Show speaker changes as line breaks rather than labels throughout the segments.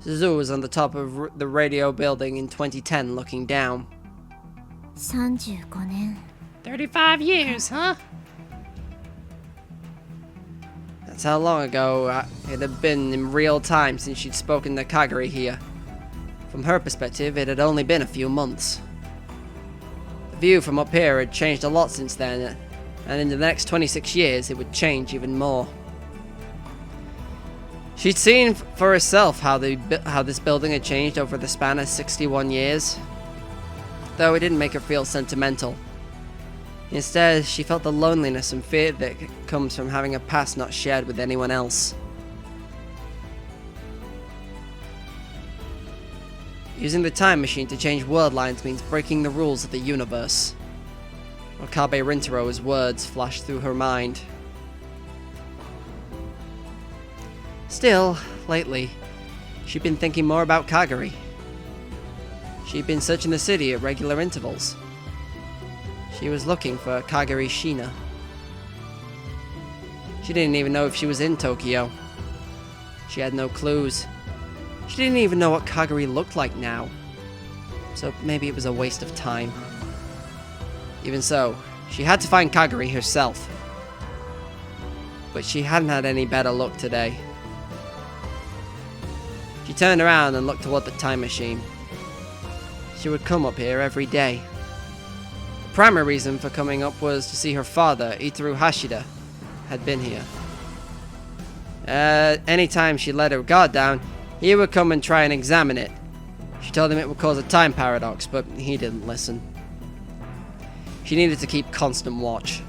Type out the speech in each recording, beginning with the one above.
Suzuha was on the top of the radio building in 2010 looking down.
35年
35 years, huh?
That's how long ago it had been in real time since she'd spoken to Kagari here. From her perspective, it had only been a few months. The view from up here had changed a lot since then, and in the next 26 years it would change even more. She'd seen for herself how this building had changed over the span of 61 years, though it didn't make her feel sentimental. Instead, she felt the loneliness and fear that comes from having a past not shared with anyone else. Using the time machine to change world lines means breaking the rules of the universe. Okabe Rintaro's words flashed through her mind. Still, lately, she'd been thinking more about Kagari. She'd been searching the city at regular intervals. She was looking for Kagari Shina. She didn't even know if she was in Tokyo. She had no clues. She didn't even know what Kagari looked like now. So maybe it was a waste of time. Even so, she had to find Kagari herself. But she hadn't had any better luck today. She turned around and looked toward the time machine. She would come up here every day. The primary reason for coming up was to see her father, Itaru Hashida, had been here. Anytime she let her guard down, he would come and try and examine it. She told him it would cause a time paradox, but he didn't listen. She needed to keep constant watch.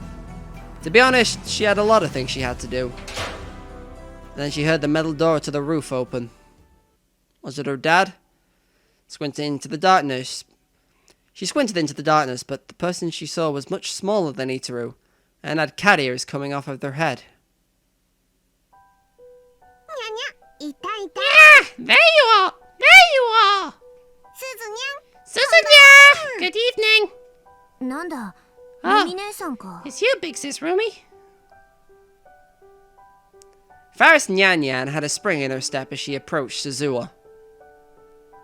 To be honest, she had a lot of things she had to do. And then she heard the metal door to the roof open. Was it her dad? She squinted into the darkness, but the person she saw was much smaller than Itaru, and had cat ears coming off of their head.
Yeah, there you are! There you are! Suzuha! Good evening!
なんだ、
Oh,
ルミ姉さんか。
it's you, big sis Rumi.
Faris Nyan Nyan had a spring in her step as she approached Suzuha.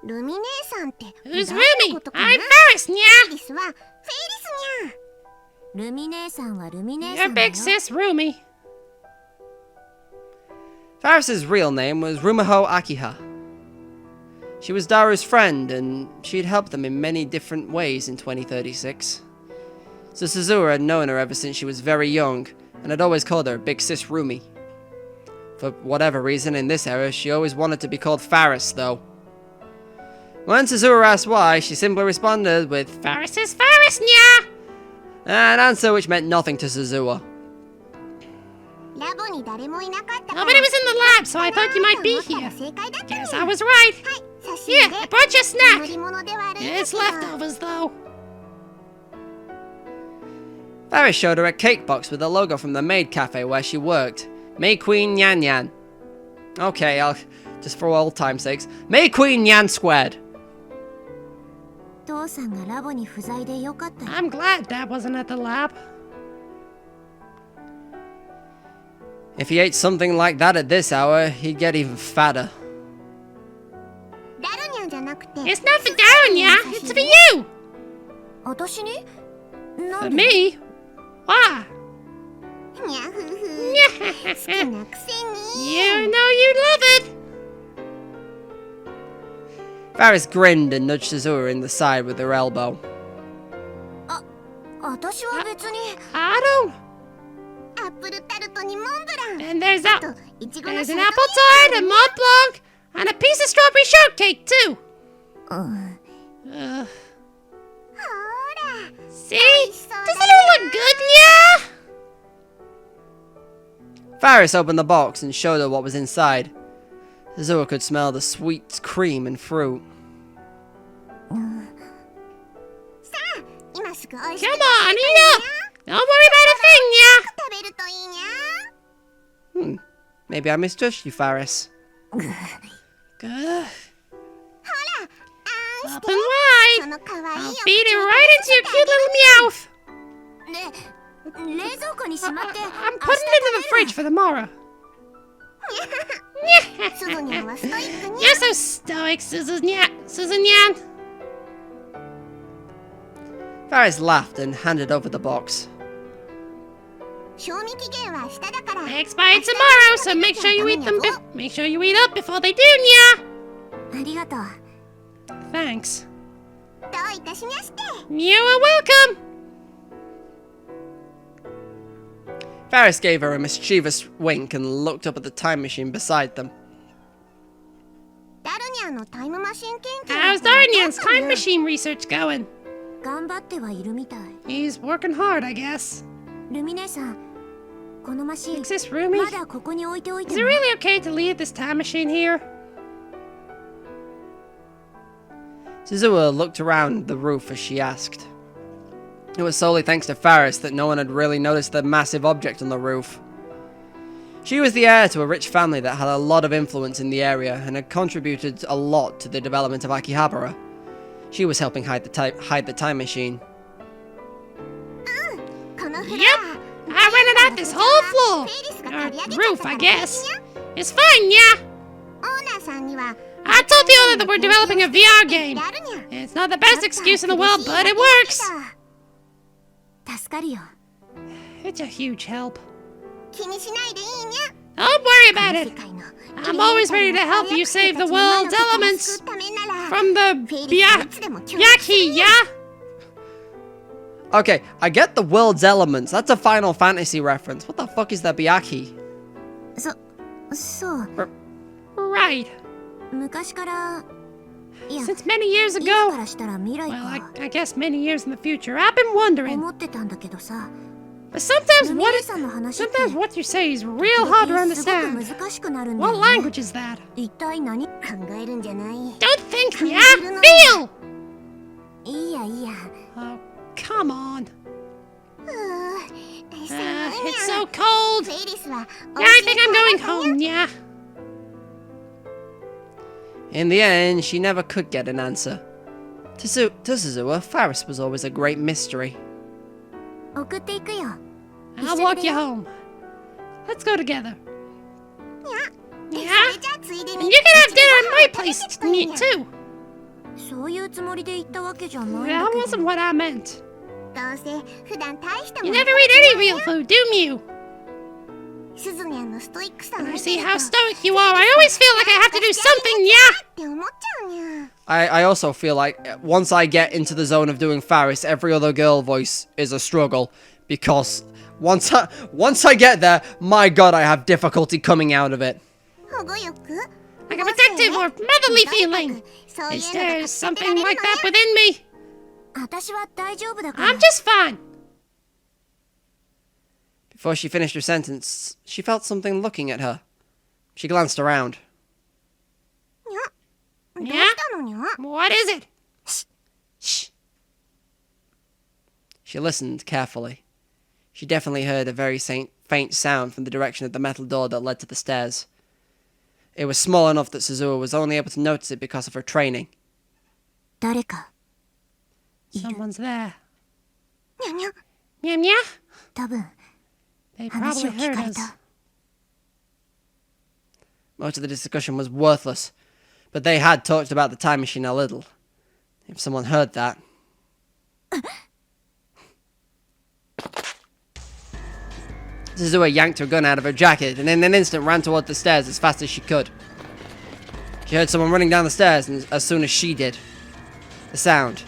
ルミ姉さんって
Who's
誰の
Rumi?
ことかな？
I'm Faris,
フェ
nya!
リスはフェリスにゃ。ルミ姉さんはルミ姉
Your
さんだよ。
big sis Rumi.
Faris's real name was Rumaho Akiha. She was Daru's friend, and she'd helped them in many different ways in 2036. So Suzuha had known her ever since she was very young, and had always called her Big Sis Rumi. For whatever reason, in this era, she always wanted to be called Faris, though. When Suzuha asked why, she simply responded with
Faris is Faris, nya!
an answer which meant nothing to Suzuha.
ラボに誰もいなかったから。
Nobody was in the lab, so I thought you might be here.
正解だったね。
Guess I was right.
はい、差し入
Here,
れ。
I brought you a
乗
snack.
り物ではあるんだけど。
It's leftovers, though.
Faris showed her a cake box with a logo from the maid cafe where she worked. May Queen Nyan Nyan. Okay, I'll just for old time's sakes. May Queen Nyan squared.
父さんがラボに不在でよかったよ。
I'm glad Dad wasn't at the lab.
If he ate something like that at this hour, he'd get even fatter.
ダルニャンじゃなくて。
It's not for Darren, nya. It's for you.
私に？な
For
んで？
me? Why?
にゃふふ。好きなくせに。
You know you love it.
Faris grinned and nudged Suzuha in the side with her elbow.
私は別に。
I don't.
アップルタルトにモンブラン。
And there's
あといちごの
an
シャ
apple
ー
tart, a Mont Blanc, and a piece of strawberry shortcake too.
ト。うん。
Uh,
ほら。
see? Doesn't it look good, nya?
Faris opened the box and showed her what was inside. Suzuha could smell the sweet cream and fruit.
さあ、今すぐ美味し
Come
く
on, eat up. Don't worry about a thing, nya.
食べるといいにゃ。
Maybe I misjudged you, Faris.
Good.
ほら、あん
Up
して。
and
そ
wide.
の可愛い
I'll
お
feed it right into your cute little meowth.
冷蔵庫にしまって。
I'm putting it in the fridge for tomorrow. You're so stoic, Suzuha.
Faris laughed and handed over the box.
Expire tomorrow, so make sure you eat them. Make sure you eat up before they do, nya. Thanks. You are welcome.
Faris gave her a mischievous wink and looked up at the time machine beside them.
How's Darnyan's time machine research going? He's working hard, I guess. Is this Rumi? Is it really okay to leave this time machine here?
Suzuha looked around the roof as she asked. It was solely thanks to Faris that no one had really noticed the massive object on the roof. She was the heir to a rich family that had a lot of influence in the area and had contributed a lot to the development of Akihabara. She was helping hide the time machine.
Yep, I rented out this whole floor. Or roof, I guess. It's fine, yeah. I told the owner that we're developing a VR game. It's not the best excuse in the world, but it works. It's a huge help. Don't worry about it. I'm always ready to help you save the world's elements from the Byaki, yeah?
Okay, I get the world's elements. That's a Final Fantasy reference. What the fuck is the Byaki?
Right. Since many years ago, well, I guess many years in the future, I've been wondering. But sometimes what you say is real hard to understand. What language is that? Don't think, yeah? Feel! Oh, come on. It's so cold. I think I'm going home, yeah.
In the end, she never could get an answer. To Suzuha, Faris was always a great mystery.
I'll walk you home. Let's go together. Yeah? And you can have dinner at my place too. That wasn't what I meant. You never eat any real food, do you? When I see how stoic you are, I always feel like I have to do something, yeah?
I also feel like once I get into the zone of doing Faris, every other girl voice is a struggle. Because once I get there, my god, I have difficulty coming out of it.
Like a protective or motherly feeling. Is there something like that within me? I'm just fine.
Before she finished her sentence, she felt something looking at her. She glanced around.
Yeah? What is it? Shh.
She listened carefully. She definitely heard a very faint sound from the direction of the metal door that led to the stairs. It was small enough that Suzuha was only able to notice it because of her training.
Someone's there. Nya? They probably heard us.
Most of the discussion was worthless, but they had talked about the time machine a little. If someone heard that... Suzuha yanked her gun out of her jacket and in an instant ran toward the stairs as fast as she could. She heard someone running down the stairs as soon as she did. The sound,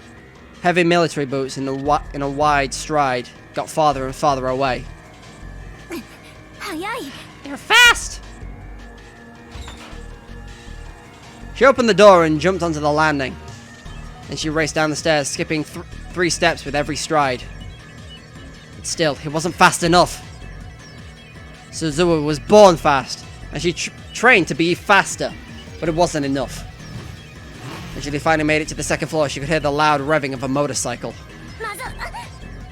heavy military boots in a wide stride, got farther and farther away.
They're fast!
She opened the door and jumped onto the landing. Then she raced down the stairs, skipping 3 steps with every stride. But still, it wasn't fast enough. Suzuha was born fast, and she trained to be faster, but it wasn't enough. When she finally made it to the 2nd floor, she could hear the loud revving of a motorcycle.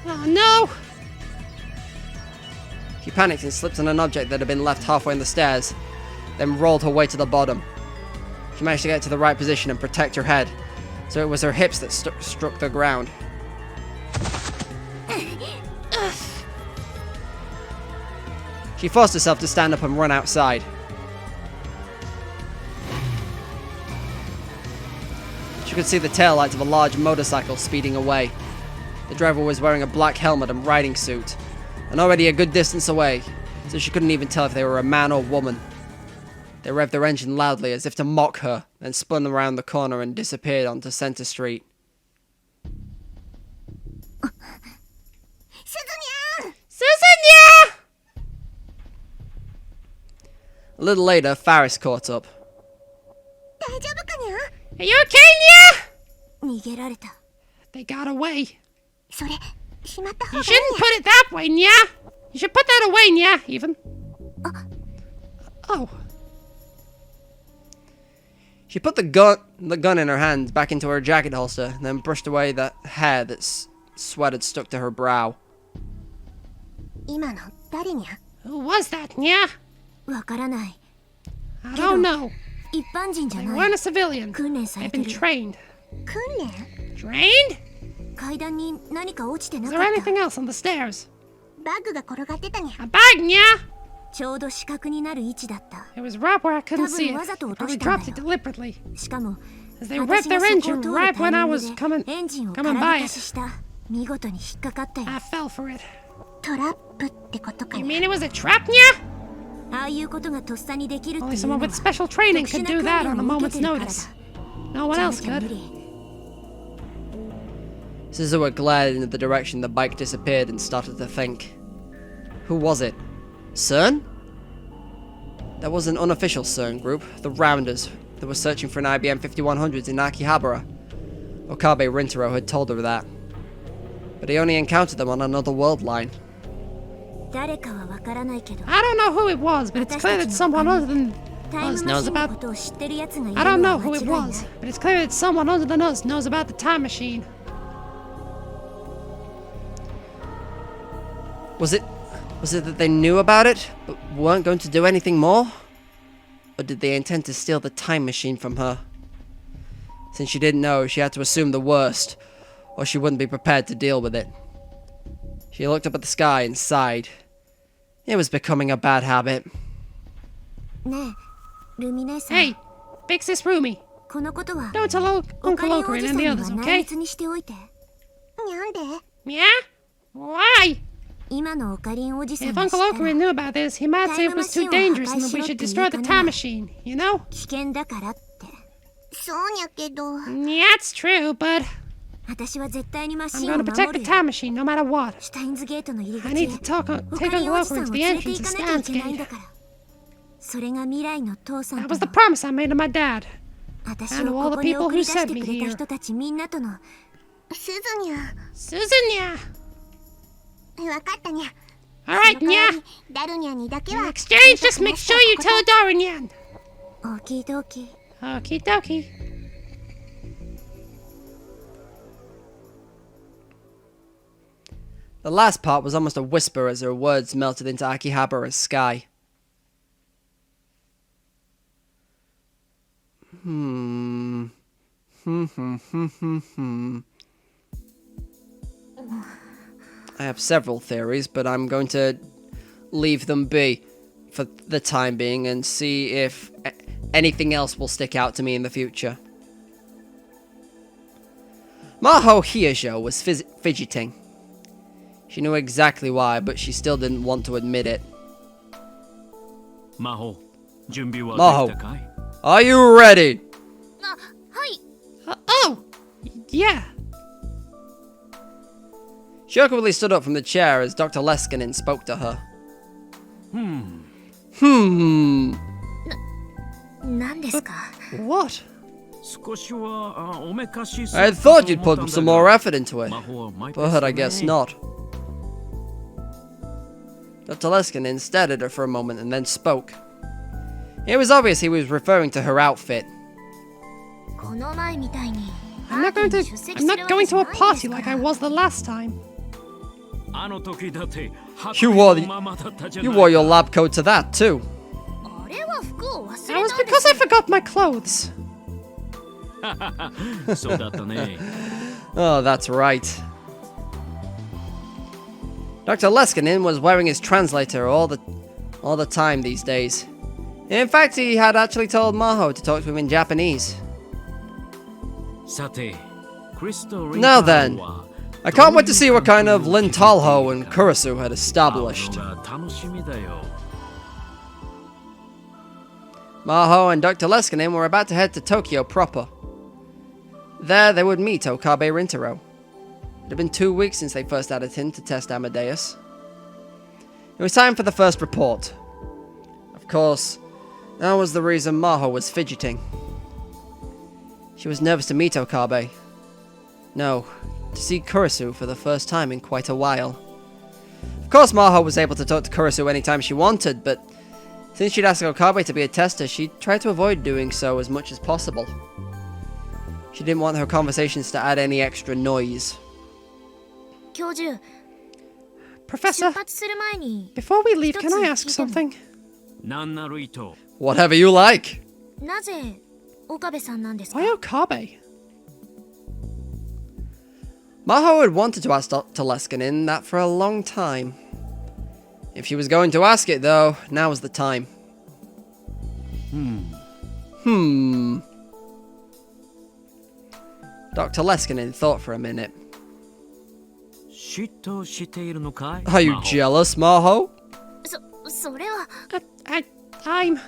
Oh no!
She panicked and slipped on an object that had been left halfway on the stairs, then rolled her way to the bottom. She managed to get to the right position and protect her head, so it was her hips that struck the ground. She forced herself to stand up and run outside. could see the taillights of a large motorcycle speeding away. The driver was wearing a black helmet and riding suit, and already a good distance away, so she couldn't even tell if they were a man or woman. They revved their engine loudly as if to mock her, then spun around the corner and disappeared onto Center Street.
Suzunya!
A little later, Faris caught up.
Are you okay, Nya? They got away. You shouldn't put it that way, Nya. You should put that away, Nya, even. Oh.
She put the gun in her hand back into her jacket holster, and then brushed away the hair that sweat had stuck to her brow.
Who was that, Nya? I don't know. They weren't a civilian. They've been trained. Trained? Is there anything else on the stairs? A bag, Nya! It was right where I couldn't see it. They probably dropped it deliberately. As they revved their engine right when I was coming by it. I fell for it. You mean it was a trap, Nya? Only someone with special training could do that on a moment's notice. No one else could.
Suzuha glared into the direction the bike disappeared and started to think. Who was it? CERN? There was an unofficial CERN group, the Rounders, that was searching for an IBM 5100s in Akihabara. Okabe Rintaro had told her that. But he only encountered them on another world line.
I don't know who it was, but it's clear that someone other than us knows about... I don't know who it was, but it's clear that someone other than us knows about the time machine.
Was it that they knew about it, but weren't going to do anything more? Or did they intend to steal the time machine from her? Since she didn't know, she had to assume the worst, or she wouldn't be prepared to deal with it. She looked up at the sky and sighed. It was becoming a bad habit.
Hey, Big Sis Rumi. Don't tell Uncle Okarin and the others, okay? Yeah? Why? If Uncle Okarin knew about this, he might say it was too dangerous and that we should destroy the time machine, you know? Yeah, it's true, but... I'm going to protect the time machine no matter what. I need to take Uncle Okarin to the entrance of Steins Gate. That was the promise I made to my dad. And to all the people who sent me here. Suzunya! Alright, Nya. In exchange, just make sure you tell Darinyan. Okie dokie.
The last part was almost a whisper as her words melted into Akihabara's sky. I have several theories, but I'm going to leave them be for the time being and see if anything else will stick out to me in the future. Maho Hiyosho was fidgeting. She knew exactly why, but she still didn't want to admit it.
Maho,
are you ready?
Oh, yeah.
She awkwardly stood up from the chair as Dr. Leskinen spoke to her.
What?
I thought you'd put some more effort into it, but I guess not. Dr. Leskinen stared at her for a moment and then spoke. It was obvious he was referring to her outfit.
I'm not going to a party like I was the last time.
You wore your lab coat to that too.
That was because I forgot my clothes.
Oh, that's right. Dr. Leskinen was wearing his translator all the time these days. In fact, he had actually told Maho to talk to him in Japanese. Now then, I can't wait to see what kind of Lin Talho and Kurisu had established. Maho and Dr. Leskinen were about to head to Tokyo proper. There they would meet Okabe Rintaro. It had been 2 weeks since they first added him to test Amadeus. It was time for the first report. Of course, that was the reason Maho was fidgeting. She was nervous to meet Okabe. No, to see Kurisu for the first time in quite a while. Of course, Maho was able to talk to Kurisu anytime she wanted, but since she'd asked Okabe to be a tester, she tried to avoid doing so as much as possible. She didn't want her conversations to add any extra noise.
Professor, before we leave, can I ask something?
Whatever you like.
Why Okabe?
Maho had wanted to ask Dr. Leskinen that for a long time. If she was going to ask it, though, now was the time. Dr. Leskinen thought for a minute. Are you jealous, Maho?
I'm...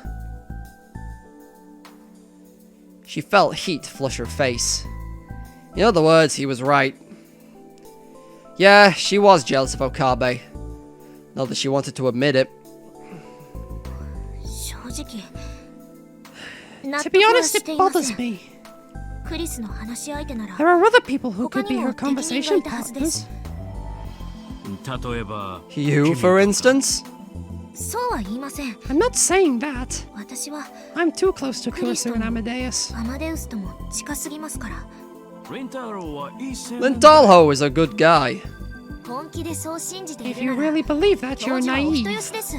She felt heat flush her face. In other words, he was right. Yeah, she was jealous of Okabe. Not that she wanted to admit it.
To be honest, it bothers me. There are other people who could be her conversation partners.
You, for instance?
I'm not saying that. I'm too close to Kurisu and Amadeus.
Lin Talho is a good guy.
If you really believe that, you're naive. It's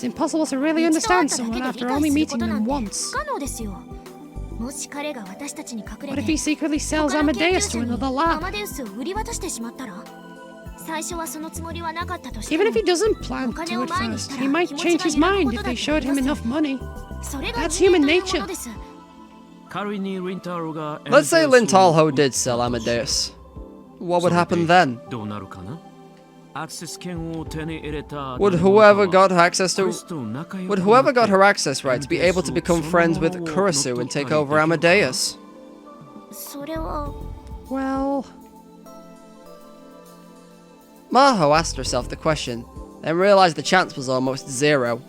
impossible to really understand someone after only meeting them once. What if he secretly sells Amadeus to another lab? Even if he doesn't plan to at first, he might change his mind if they showed him enough money. That's human nature.
Let's say Lin Talho did sell Amadeus. What would happen then? Would whoever got her access rights be able to become friends with Kurisu and take over Amadeus?
Well...
Maho asked herself the question, then realized the chance was almost zero.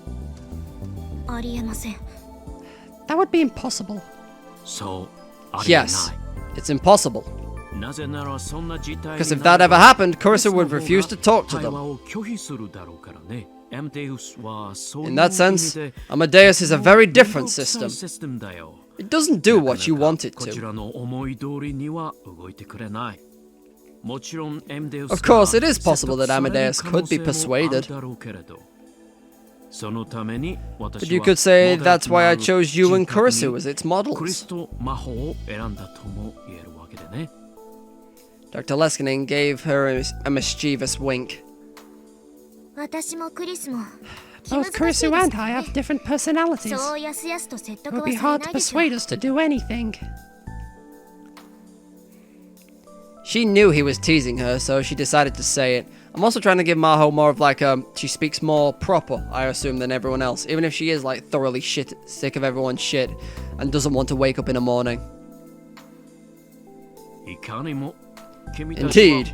That would be impossible.
Yes, it's impossible. Because if that ever happened, Kurisu would refuse to talk to them. In that sense, Amadeus is a very different system. It doesn't do what you want it to. Of course, it is possible that Amadeus could be persuaded. But you could say that's why I chose you and Kurisu as its models. Dr. Leskinen gave her a mischievous wink.
Both Kurisu and I have different personalities. It would be hard to persuade us to do anything.
She knew he was teasing her, so she decided to say it. I'm also trying to give Maho more of like she speaks more proper, I assume, than everyone else. Even if she is like thoroughly sick of everyone's shit and doesn't want to wake up in the morning. Indeed,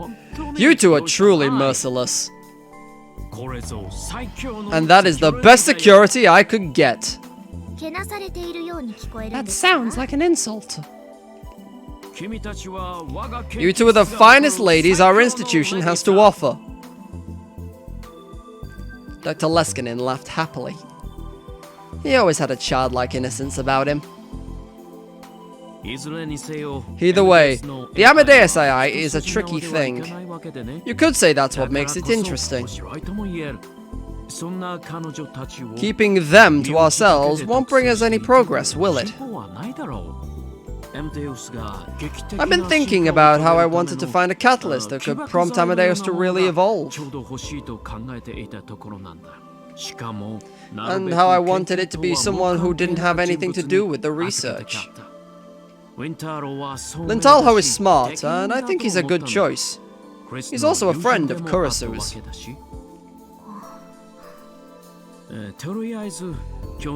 you two are truly merciless. And that is the best security I could get.
That sounds like an insult.
You two are the finest ladies our institution has to offer. Dr. Leskinen laughed happily. He always had a childlike innocence about him. Either way, the Amadeus AI is a tricky thing. You could say that's what makes it interesting. Keeping them to ourselves won't bring us any progress, will it? I've been thinking about how I wanted to find a catalyst that could prompt Amadeus to really evolve. And how I wanted it to be someone who didn't have anything to do with the research. Lintalho is smart, and I think he's a good choice. He's also a friend of Kurasu's.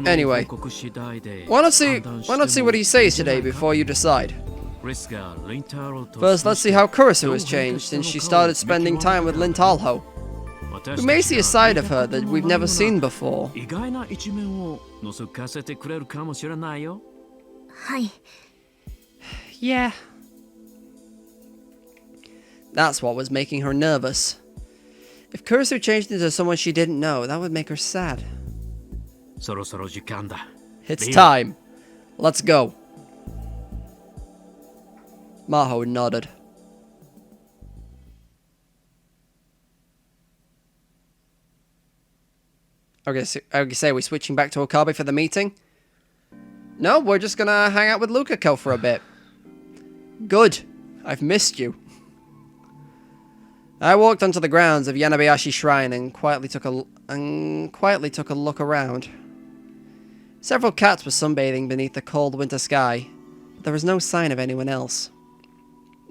Anyway, why not see what he says today before you decide? First, let's see how Kurisu has changed since she started spending time with Lintalho. We may see a side of her that we've never seen before.
Yeah.
That's what was making her nervous. If Kurisu changed into someone she didn't know, that would make her sad. It's time. Let's go. Maho nodded. Okay, so we're switching back to Okabe for the meeting? No, we're just gonna hang out with Lukako for a bit. Good. I've missed you. I walked onto the grounds of Yanabayashi Shrine and quietly took a look around. Several cats were sunbathing beneath the cold winter sky, but there was no sign of anyone else.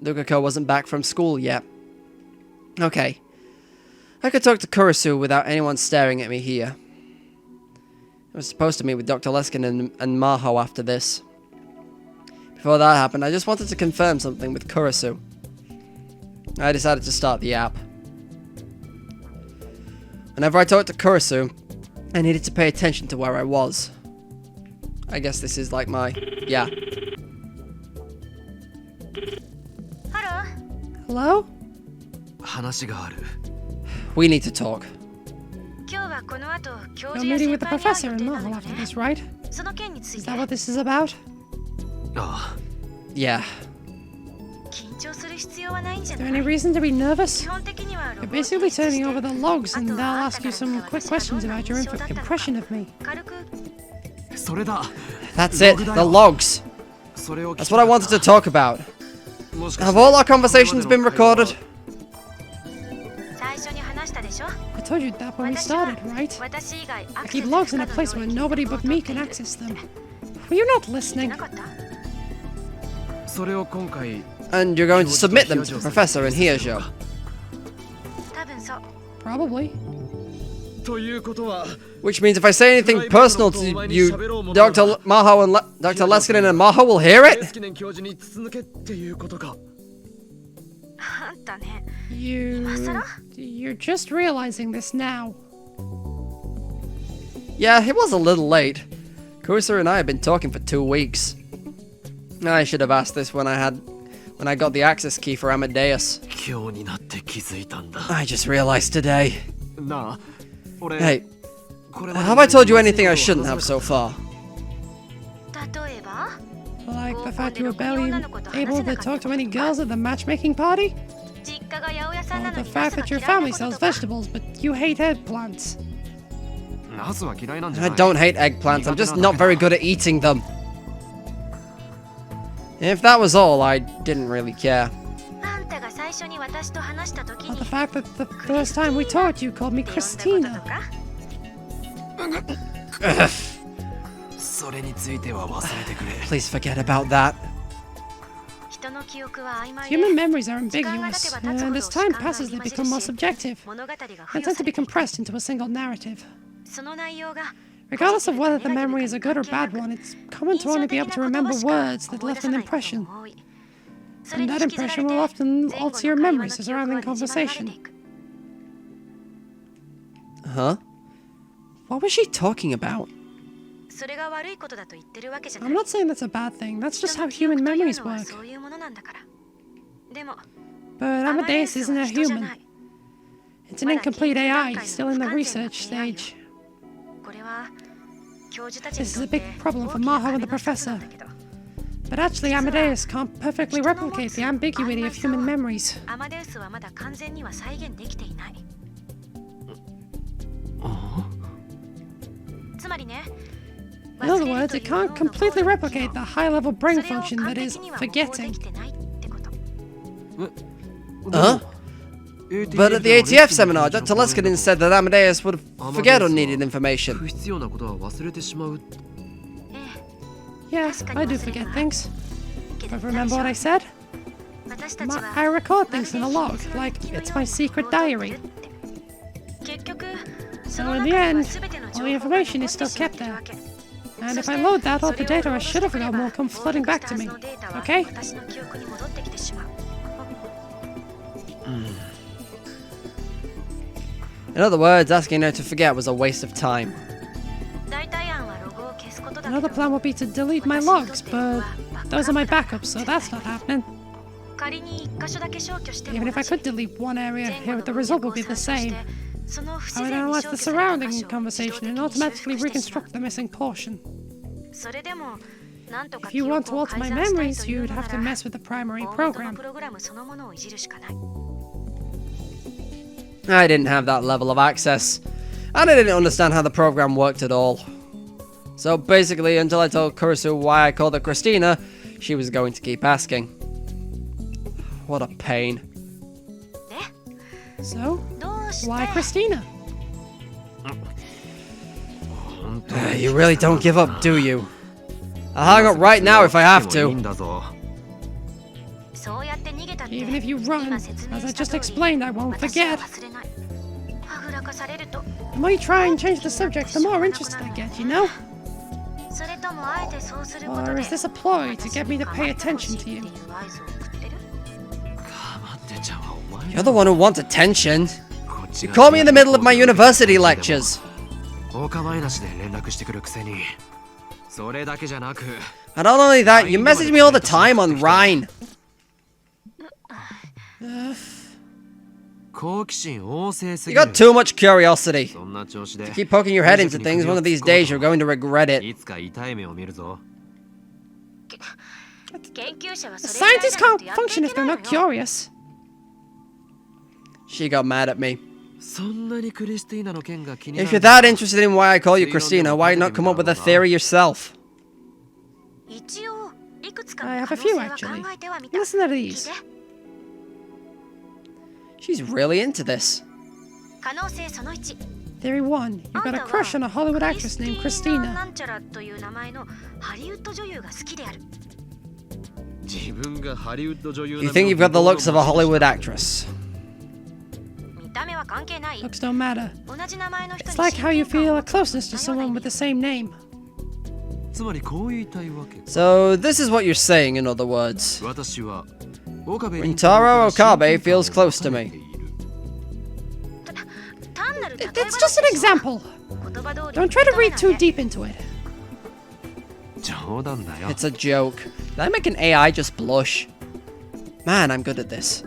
Lukako wasn't back from school yet. Okay. I could talk to Kurisu without anyone staring at me here. I was supposed to meet with Dr. Leskinen and Maho after this. Before that happened, I just wanted to confirm something with Kurisu. I decided to start the app. Whenever I talked to Kurisu, I needed to pay attention to where I was. I guess this is like my... yeah.
Hello?
We need to talk.
You're meeting with the professor and Maho after this, right? Is that what this is about?
Yeah.
Is there any reason to be nervous? You're basically turning over the logs and they'll ask you some quick questions about your impression of me.
That's it, the logs. That's what I wanted to talk about. Have all our conversations been recorded?
I told you that when we started, right? I keep logs in a place where nobody but me can access them. Were you not listening?
And you're going to submit them to the professor in Hiajo?
Probably.
Which means if I say anything personal to you, Dr. Maho and Dr. Leskinen and Maho will hear it?
You're just realizing this now.
Yeah, it was a little late. Kurisu and I have been talking for 2 weeks. I should have asked this when I got the access key for Amadeus. I just realized today. Hey, have I told you anything I shouldn't have so far?
Like the fact you were barely able to talk to any girls at the matchmaking party? Or the fact that your family sells vegetables, but you hate eggplants?
I don't hate eggplants, I'm just not very good at eating them. If that was all, I didn't really care.
Or the fact that the first time we talked you called me Christina?
Please forget about that.
Human memories are ambiguous, and as time passes they become more subjective, and tend to be compressed into a single narrative. Regardless of whether the memory is a good or bad one, it's common to only be able to remember words that left an impression. And that impression will often alter your memories of surrounding conversation.
Huh? What was she talking about?
I'm not saying that's a bad thing, that's just how human memories work. But Amadeus isn't a human. It's an incomplete AI, still in the research stage. This is a big problem for Maho and the professor. But actually, Amadeus can't perfectly replicate the ambiguity of human memories. In other words, it can't completely replicate the high-level brain function that is forgetting.
Huh? But at the ATF seminar, Dr. Leskinen said that Amadeus would forget unneeded information.
Yeah, I do forget things. But remember what I said? I record things in a log, like it's my secret diary. So in the end, all the information is still kept there. And if I load that, all the data I should have forgotten will come flooding back to me. Okay?
In other words, asking her to forget was a waste of time.
Another plan would be to delete my logs, but those are my backups, so that's not happening. Even if I could delete one area here, the result would be the same. I would analyze the surrounding conversation and automatically reconstruct the missing portion. If you want to alter my memories, you'd have to mess with the primary program.
I didn't have that level of access, and I didn't understand how the program worked at all. So basically, until I told Kurisu why I called her Christina, she was going to keep asking. What a pain.
So, why Christina?
You really don't give up, do you? I'll hang up right now if I have to.
Even if you run, as I just explained, I won't forget. The more you try and change the subject, the more interested I get, you know? Or is this a ploy to get me to pay attention to you?
You're the one who wants attention. You call me in the middle of my university lectures. And not only that, you message me all the time on Rhine. You got too much curiosity. If you keep poking your head into things, one of these days you're going to regret it.
Scientists can't function if they're not curious.
She got mad at me. If you're that interested in why I call you Christina, why not come up with a theory yourself?
I have a few, actually. Listen to these.
She's really into this.
Theory 1. You've got a crush on a Hollywood actress named Christina.
You think you've got the looks of a Hollywood actress.
Looks don't matter. It's like how you feel a closeness to someone with the same name.
So this is what you're saying, in other words. Rintaro Okabe feels close to me.
It's just an example. Don't try to read too deep into it.
It's a joke. Did I make an AI just blush? Man, I'm good at this.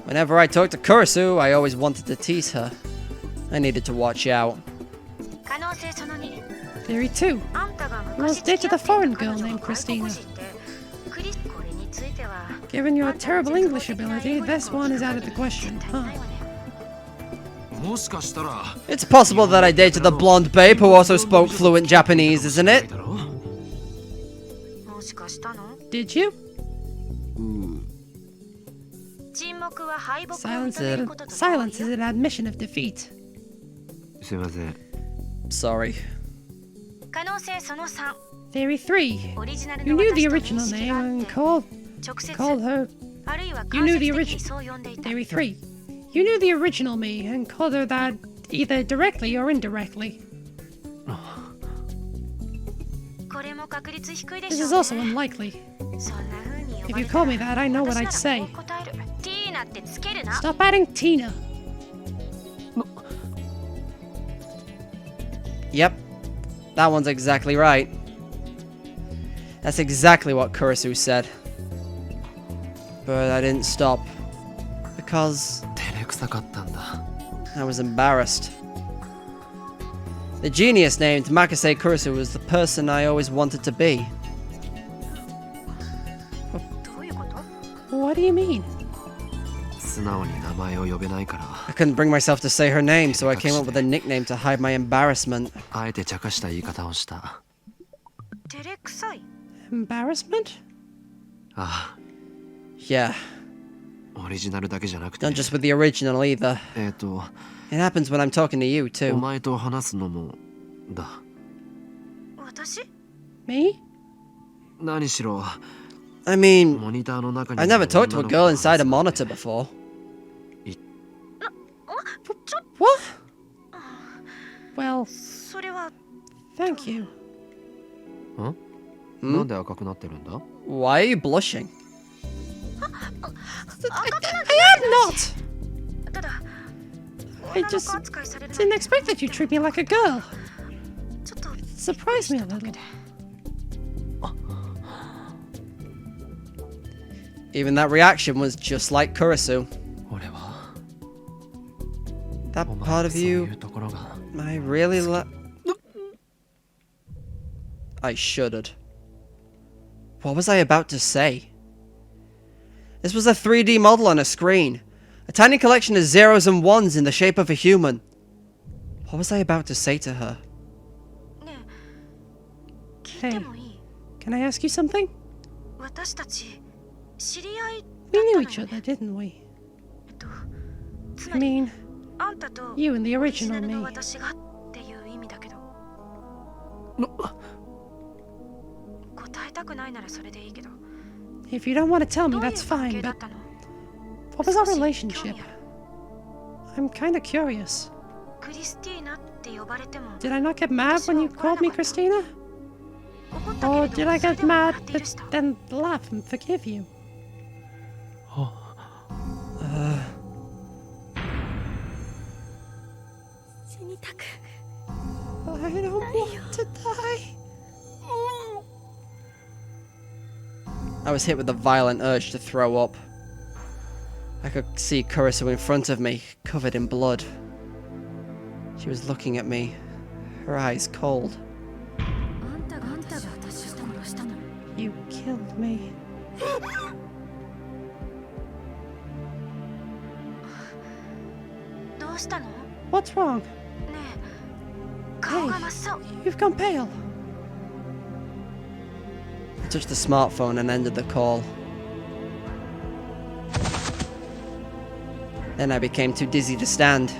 Whenever I talked to Kurisu, I always wanted to tease her. I needed to watch out.
Theory 2. You once dated a foreign girl named Christina. Given your terrible English ability, this one is out of the question, huh?
It's possible that I dated the blonde babe who also spoke fluent Japanese, isn't it?
Did you? Silence is an admission of defeat.
Sorry.
Theory 3. You knew the original name and called her... You knew the original... Theory 3. You knew the original me and called her that either directly or indirectly. This is also unlikely. If you call me that, I know what I'd say. Stop adding Tina.
Yep. That one's exactly right. That's exactly what Kurisu said. But I didn't stop. Because I was embarrassed. The genius named Makase Kurisu was the person I always wanted to be.
What do you mean?
I couldn't bring myself to say her name, so I came up with a nickname to hide my embarrassment.
Embarrassment?
Yeah. Not just with the original either. It happens when I'm talking to you, too.
Me?
I mean, I never talked to a girl inside a monitor before. What?
Well, thank you.
Hmm? Why are you blushing?
I am not! I just didn't expect that you treat me like a girl. It surprised me a little.
Even that reaction was just like Kurisu. That part of you, I really I shuddered. What was I about to say? This was a 3D model on a screen. A tiny collection of zeros and ones in the shape of a human. What was I about to say to her?
Hey, can I ask you something? We knew each other, didn't we? I mean, you and the original me. If you don't want to tell me, that's fine, but what was our relationship? I'm kind of curious. Did I not get mad when you called me Christina? Or did I get mad but then laugh and forgive you? I don't want to die.
I was hit with a violent urge to throw up. I could see Kurisu in front of me, covered in blood. She was looking at me, her eyes cold.
You killed me. What's wrong? Hey, you've gone pale.
I touched the smartphone and ended the call. Then I became too dizzy to stand.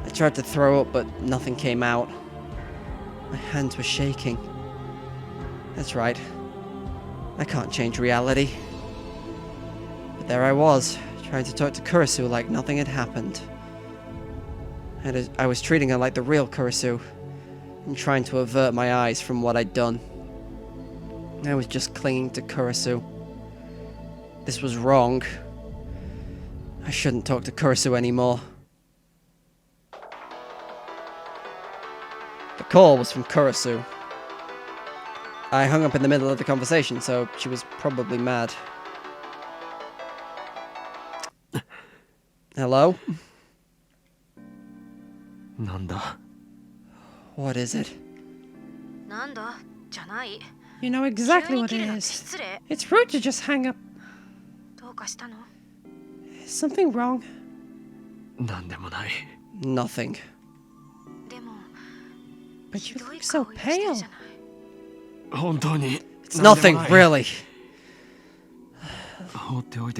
I tried to throw up, but nothing came out. My hands were shaking. That's right. I can't change reality. But there I was, trying to talk to Kurisu like nothing had happened. And I was treating her like the real Kurisu, and trying to avert my eyes from what I'd done. I was just clinging to Kurisu. This was wrong. I shouldn't talk to Kurisu anymore. The call was from Kurisu. I hung up in the middle of the conversation, so she was probably mad. Hello? What is it?
You know exactly what it is. It's rude to just hang up. Is something wrong?
Nothing.
But you look so pale.
It's nothing, really.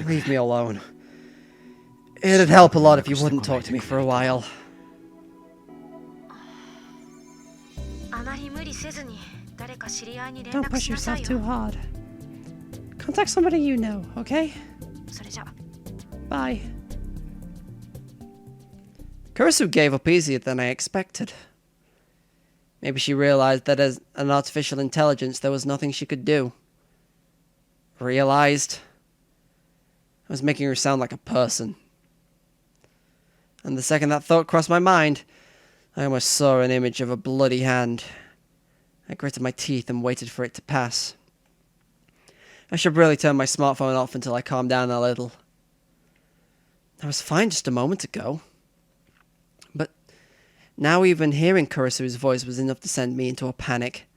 Leave me alone. It'd help a lot if you wouldn't talk to me for a while.
Don't push yourself too hard. Contact somebody you know, okay? Bye.
Kurisu gave up easier than I expected. Maybe she realized that as an artificial intelligence there was nothing she could do. Realized? I was making her sound like a person. And the second that thought crossed my mind, I almost saw an image of a bloody hand. I gritted my teeth and waited for it to pass. I should really turn my smartphone off until I calmed down a little. I was fine just a moment ago. But now even hearing Kurisu's voice was enough to send me into a panic.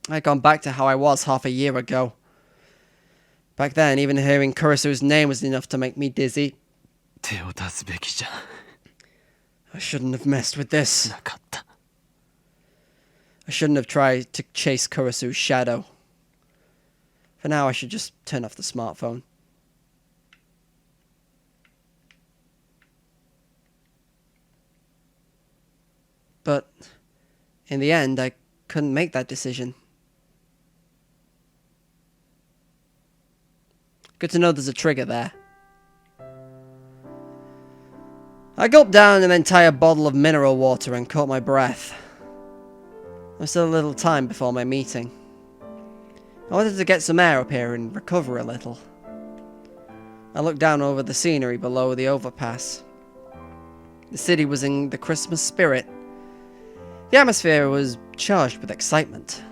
I'd gone back to how I was half a year ago. Back then, even hearing Kurisu's name was enough to make me dizzy. I shouldn't have messed with this. I shouldn't have tried to chase Kurisu's shadow. For now, I should just turn off the smartphone. But in the end, I couldn't make that decision. Good to know there's a trigger there. I gulped down an entire bottle of mineral water and caught my breath. There was still a little time before my meeting. I wanted to get some air up here and recover a little. I looked down over the scenery below the overpass. The city was in the Christmas spirit. The atmosphere was charged with excitement.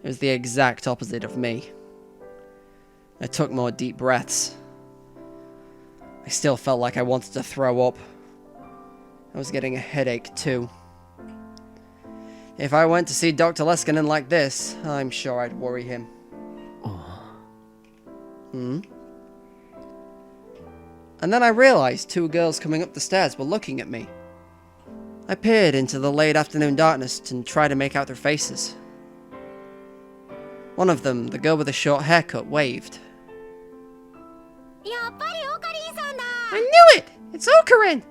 It was the exact opposite of me. I took more deep breaths. I still felt like I wanted to throw up. I was getting a headache too. If I went to see Dr. Leskinen like this, I'm sure I'd worry him. And then I realized two girls coming up the stairs were looking at me. I peered into the late afternoon darkness and tried to make out their faces. One of them, the girl with the short haircut, waved.
I knew it! It's Okarin!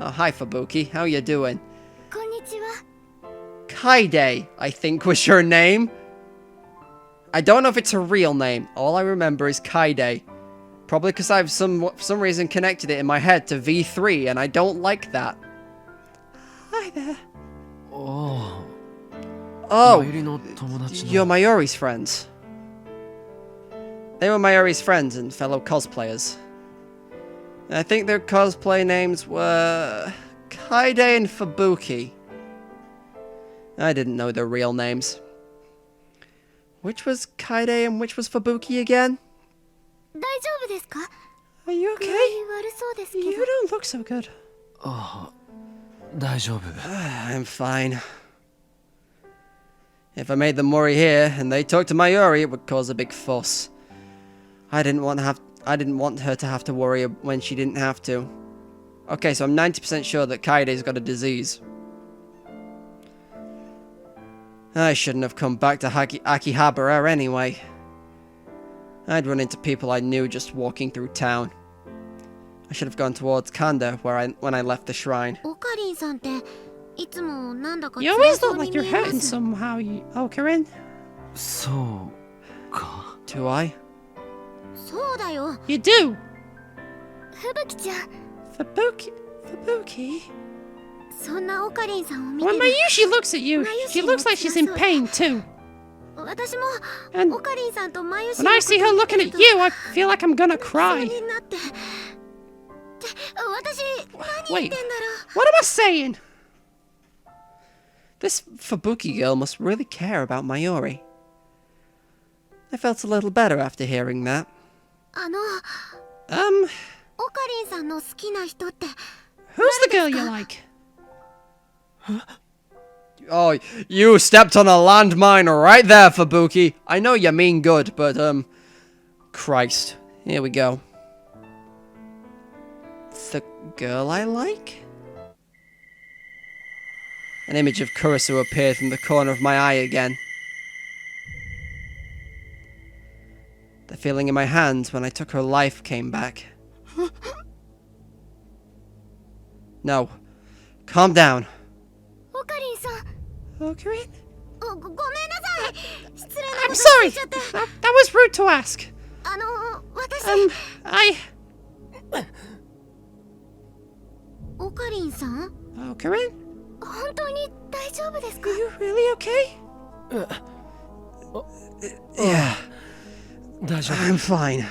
Oh, hi Fubuki, how you doing?
Konnichiwa.
Kaide, I think was your name. I don't know if it's a real name. All I remember is Kaide. Probably because I've for some reason connected it in my head to V3, and I don't like that. Hi there. Oh, you're Mayuri's friends. They were Mayuri's friends and fellow cosplayers. I think their cosplay names were Kaide and Fubuki. I didn't know their real names. Which was Kaide and which was Fubuki again? Are you okay? You don't look so good. I'm fine. If I made them worry here and they talked to Mayuri, it would cause a big fuss. I didn't want her to have to worry when she didn't have to. Okay, so I'm 90% sure that Kaide's got a disease. I shouldn't have come back to Akihabara anyway. I'd run into people I knew just walking through town. I should have gone towards Kanda when I left the shrine.
You always look like you're hurting somehow, Okarin.
Do I?
You do!
Fubuki-chan.
Fubuki?
When Mayushi looks at you, she looks like she's in pain too. And when I see her looking at you, I feel like I'm gonna cry. Wait, what am I saying?
This Fubuki girl must really care about Mayuri. I felt a little better after hearing that.
Who's the girl you like?
Oh, you stepped on a landmine right there, Fubuki. I know you mean good, but, Christ. Here we go. The girl I like? An image of Kurisu appeared from the corner of my eye again. The feeling in my hands when I took her life came back. No. Calm down. Okarin?
I'm sorry! That was rude to ask. Okarin? Are you really okay?
Yeah. I'm fine.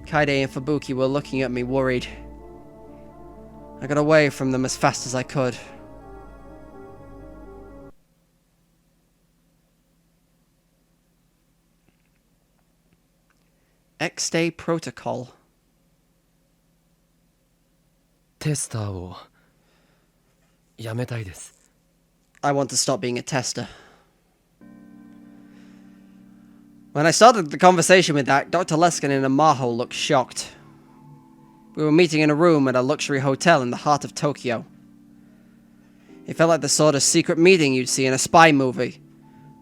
Kaide and Fubuki were looking at me worried. I got away from them as fast as I could. X-Day Protocol. I want to stop being a tester. When I started the conversation with that, Dr. Leskinen and Maho looked shocked. We were meeting in a room at a luxury hotel in the heart of Tokyo. It felt like the sort of secret meeting you'd see in a spy movie.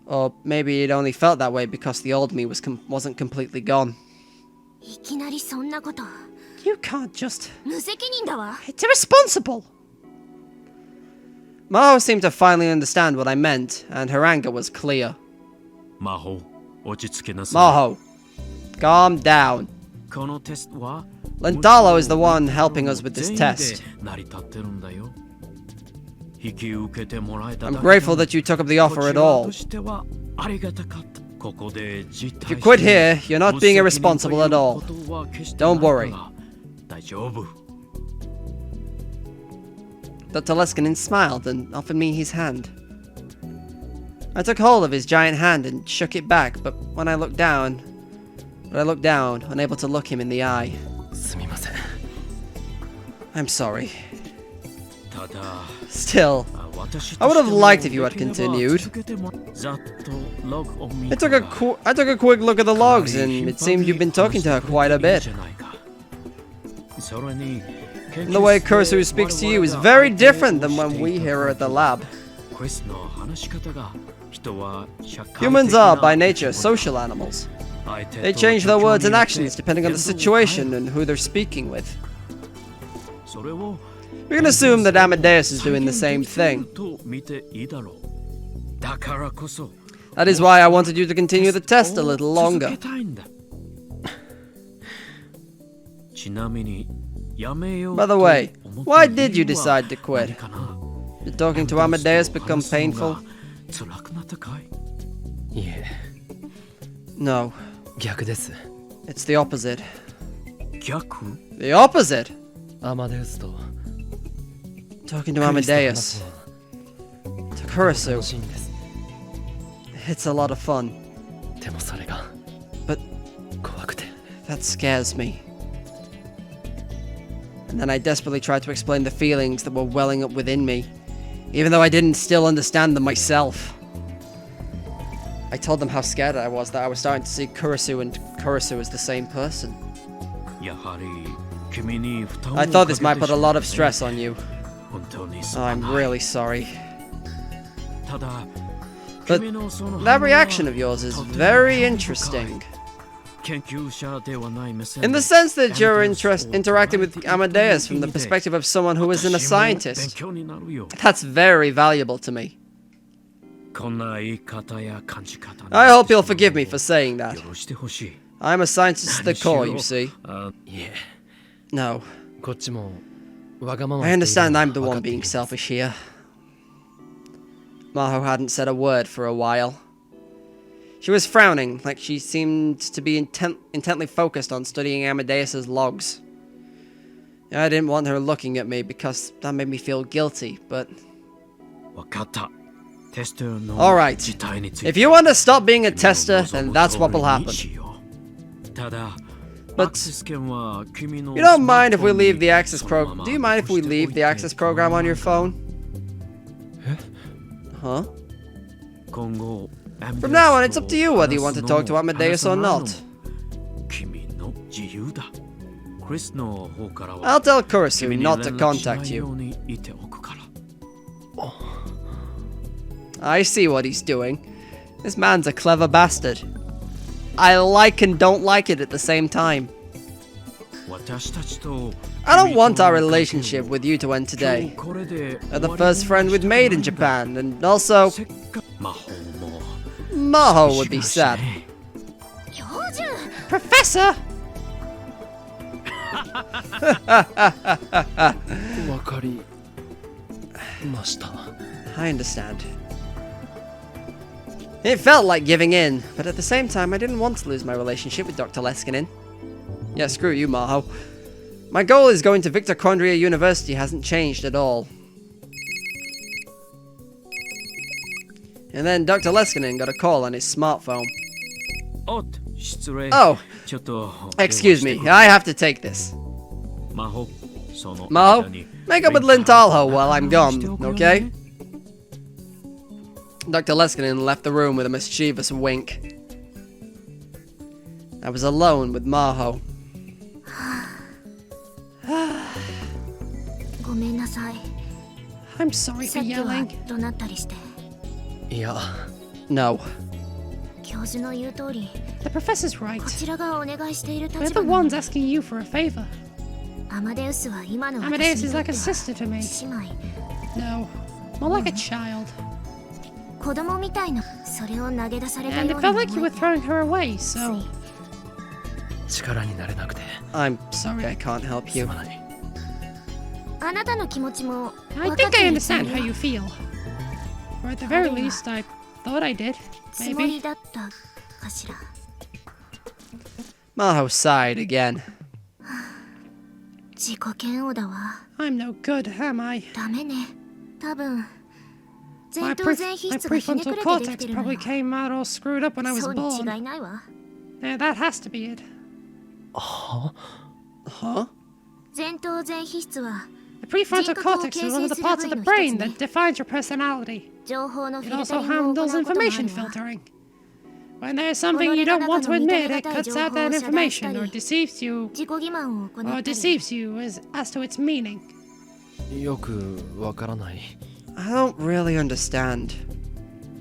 Or maybe it only felt that way because the old me wasn't completely gone.
You can't just... It's irresponsible!
Maho seemed to finally understand what I meant, and her anger was clear.
Maho,
Maho, calm down. Lentalo is the one helping us with this test. I'm grateful that you took up the offer at all. If you quit here, you're not being irresponsible at all. Don't worry. Dr. Leskinen smiled and offered me his hand. I took hold of his giant hand and shook it back, but when I looked down, unable to look him in the eye. I'm sorry. Still, I would have liked if you had continued. I took a quick look at the logs, and it seemed you've been talking to her quite a bit. And the way Kurisu speaks to you is very different than when we hear her at the lab. Humans are, by nature, social animals. They change their words and actions depending on the situation and who they're speaking with. We can assume that Amadeus is doing the same thing. That is why I wanted you to continue the test a little longer. By the way, why did you decide to quit? Did talking to Amadeus become painful? No. It's the opposite. The opposite? Talking to Amadeus. To Kurisu. It's a lot of fun. But that scares me. And then I desperately tried to explain the feelings that were welling up within me, even though I didn't still understand them myself. I told them how scared I was that I was starting to see Kurisu and Kurisu as the same person. I thought this might put a lot of stress on you. I'm really sorry. But that reaction of yours is very interesting. In the sense that you're interacting with Amadeus from the perspective of someone who isn't a scientist. That's very valuable to me. I hope you'll forgive me for saying that. I'm a scientist at the core, you see. No. I understand I'm the one being selfish here. Maho hadn't said a word for a while. She was frowning, like she seemed to be intently focused on studying Amadeus's logs. I didn't want her looking at me because that made me feel guilty, but... Alright, if you want to stop being a tester, then that's what will happen. But you don't mind if we leave the access program? Do you mind if we leave the access program on your phone? Huh? From now on, it's up to you whether you want to talk to Amadeus or not. I'll tell Kurisu not to contact you. I see what he's doing. This man's a clever bastard. I like and don't like it at the same time. I don't want our relationship with you to end today. You're the first friend we've made in Japan, and also... Maho would be sad.
Professor!
I understand. It felt like giving in, but at the same time I didn't want to lose my relationship with Dr. Leskinen. Yeah, screw you, Maho. My goal is going to Mitochondria University hasn't changed at all. And then Dr. Leskinen got a call on his smartphone. Oh, excuse me, I have to take this. Maho, make up with Lentalo while I'm gone, okay? Dr. Leskinen left the room with a mischievous wink. I was alone with Maho.
I'm sorry for yelling.
No.
The professor's right. We're the ones asking you for a favor. Amadeus is like a sister to me. No. More like a child.
子供みたいなそれを投げ出された
And
よ
it
うに
felt like you
思
were
えて
throwing her away, so
力になれなくて
I'm sorry I can't help
す
you.
まない。
あなたの気持ちも
I
分かっ
think
て
I
いるつも
understand
り
how
よ
you feel. Or at the very least, I thought I did.
つもり
Maybe.
だったかしら
Maho sighed again.
自己嫌悪だわ
I'm no good, am I?
ダメね多分
My,
前頭前皮質がひねく
prefrontal
れてでき
cortex
てるの
probably
よ
came out all screwed up when I was
そうに違
born.
いないわ
Yeah, that has to be it.
は
Huh?
前頭前皮質は
The prefrontal cortex is one of the parts of the brain that defines your personality.
情報のフ
It
ィルタ
also
リングを行
handles
うこともあ
information
るわ
filtering. When there's something you don't want to admit, it cuts out that information or deceives you
自己欺瞞を行
or
ったり
deceives you as to its meaning.
よくわからない。
I don't really understand.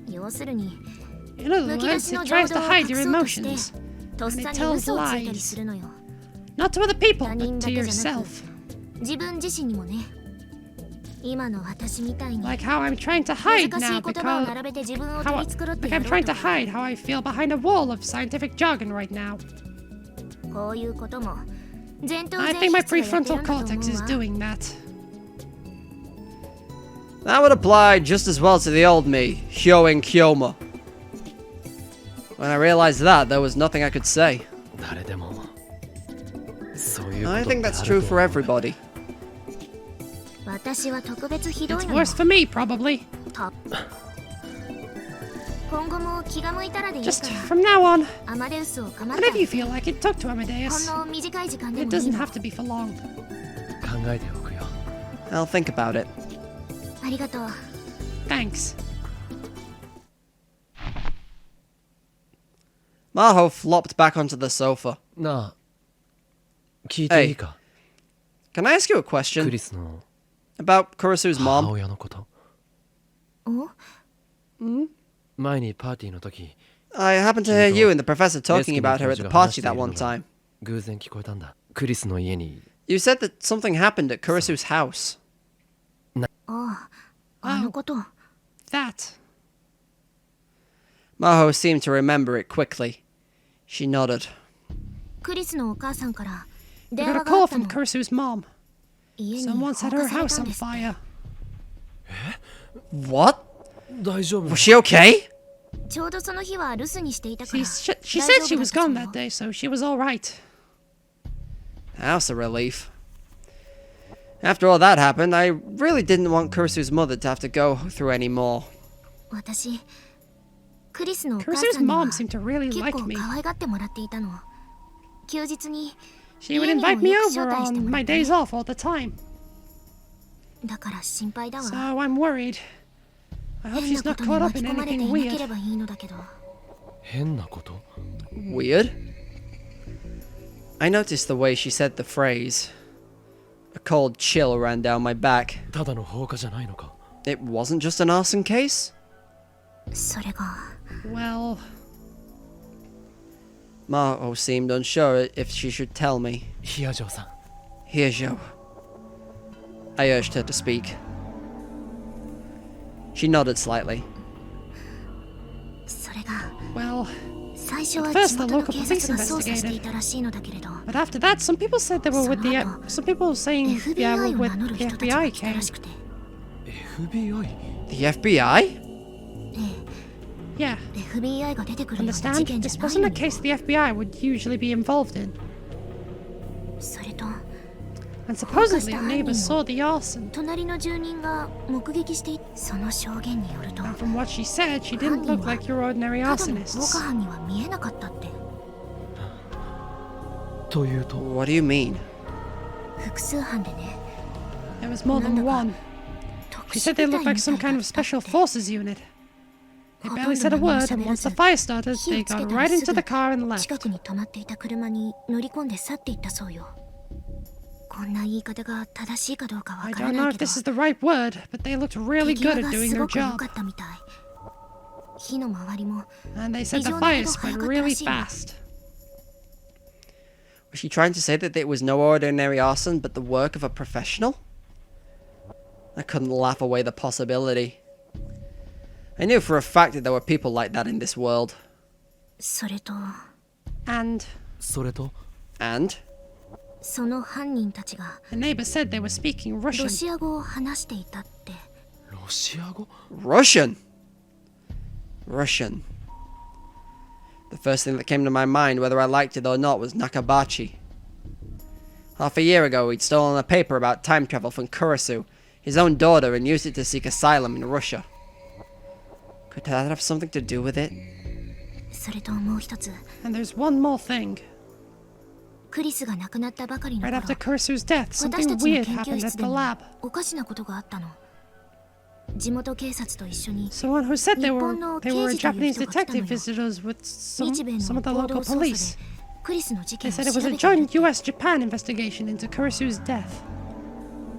要するに
In other
むき出
words,
しの
it
情
tries
動
to
を
hide
隠
your
そうとして
emotions.
とっさに嘘をついたりするのよ
Not to other people,
他
but
人だ
to
けじゃなく
yourself.
自分自身にもね今の私みたいに
Like how I'm trying to hide
難し
now
い言葉を
because
並べて自分を
how
取
I,
り繕って
like
や
I'm
ろ
trying
うと
to hide how I feel behind a wall of scientific jargon right now.
こういうことも前頭
I
前
think my
皮質がやってる
prefrontal
んだと思
cortex
う
is
わ
doing that.
That would apply just as well to the old me, Hyoin Kyoma. When I realized that, there was nothing I could say.
誰でもそういうこと
I
って
think that's
あ
true
ると
for
思う。
everybody.
私は特別ひど
It's
いのよ
worse for me, probably.
た今後も気が向いたらでいいか
Just
ら
from now on,
アマデウスを構って
whenever you feel like it, talk to
ほ
Amadeus.
んの短い時間で
It
もいい
doesn't
の
have to be for long.
考えておくよ。
I'll think about it.
ありがとう
Thanks.
Maho flopped back onto the sofa.
なあ、聞いていいか、
Can I ask you a
ク
question
リスの
about Kurisu's
母
mom?
親のこと。
お
前にパーティーの時、
I happened to hear you and the professor talking about her at the party that one
レスキン
time.
の教授が話しているのが偶然聞こえたんだ。クリスの家に
You said that something happened at Kurisu's house.
ああのこと
That.
Maho seemed to remember it quickly. She nodded.
クリスのお母さんから
I
電
got
話
a
があ
call
った
from
の
Kurisu's mom.
家に
Someone
放
set
火
her
され
house
たん
on
です
fire.
What?
大丈夫
Was she okay?
ちょうどその日は留守にしていたか
She,
ら
she
大
said
丈
she
夫だ
was
ったそう
gone
よ
that day, so she was alright.
That's a relief. After all that happened, I really didn't want Kurisu's mother to have to go through any more.
私クリスのお母
Kurisu's
さんには
mom seemed to really
結
like
構
me.
可愛がってもらっていたの休日に
She would
家にも
invite me
よく
over
招待しても
on
ら
my
って
days off all the time.
だから心配だわ
So I'm worried. I hope
変
she's
な
not
ことに
caught
巻
up
き
in
込まれて
anything
いなけ
weird.
ればいいのだけど
変なこと
Weird? I noticed the way she said the phrase. A cold chill ran down my back.
ただの放火じゃないのか
It wasn't just an arson case?
それが
Well,
Maho seemed unsure if she should tell me.
ヒアジョーさん
Here, Joe. I urged her to speak. She nodded slightly.
それが
well,
最初は
At first,
地
the
元の
local
警
police
察が捜査して
investigated.
いたらしいのだけれど
but after that, some people said they were with the. Some people were saying, yeah,
FBI
we're
を
with
名乗る
the
人たちが
FBI
来た
came.
らしくて
FBI?
The FBI?
Yeah,
FBI が出てくるような事
understand?
件じ
This
ゃない
wasn't
の
a
に
case the FBI would usually be involved in.
それと
And supposedly, our neighbors saw the arson.
隣の住人が目撃していその証言によると
And from what she said, she didn't look like your ordinary
ただの放
arsonists.
火犯には見えなかったって
というと
What do you mean?
複数犯でね
There was more than one.
特
She
殊
said they
部
looked
隊
like
みた
some
い
kind
だ
of
った
special
って
forces unit. They
ほと
barely
ん
said
ど
a
何も
word,
喋
and
ら
once
ず
the fire started,
火を
they
つけ
got
たら
right
す
into
ぐ
the car and
近
left.
くに止まっていた車に乗り込んで去っていったそうよこんな言い方が正しいかどうかわ
I
から
don't
な
know
い
if
けど
this is the right word, but they looked really
手際
good
が
at doing
す
their
ごく良
job.
かったみたい火の周りも
And they said the
異常な
fire
ほど早
spread
かった
really
らしいわ
fast.
Was she trying to say that it was no ordinary arson but the work of a professional? I couldn't laugh away the possibility. I knew for a fact that there were people like that in this world.
それと
And
それと
And?
その犯人たちが
the neighbor said they were speaking
ロ
Russian.
シア語を話していたって。
ロシア語
Russian! Russian. The first thing that came to my mind, whether I liked it or not, was Nakabachi. Half a year ago, he'd stolen a paper about time travel from Kurisu, his own daughter, and used it to seek asylum in Russia. Could that have something to do with it?
それともう一つ、
And there's one more thing.
クリスが亡くなったばかりの
Right
頃、
after Kurisu's death,
私
something
たちの
weird
研
happened
究
at
室
the
でも
lab.
おかしなことがあったの。地元警察と一緒に
Someone who said they were
日本の
they were
刑事という
Japanese
人が来たのよ。
detective visitors with
日米
some
の
of the
合
local
同捜査
police.
でクリスの事
They
件を
said
調
it was
べ
a
ている
joint U.S.-Japan investigation into Kurisu's death.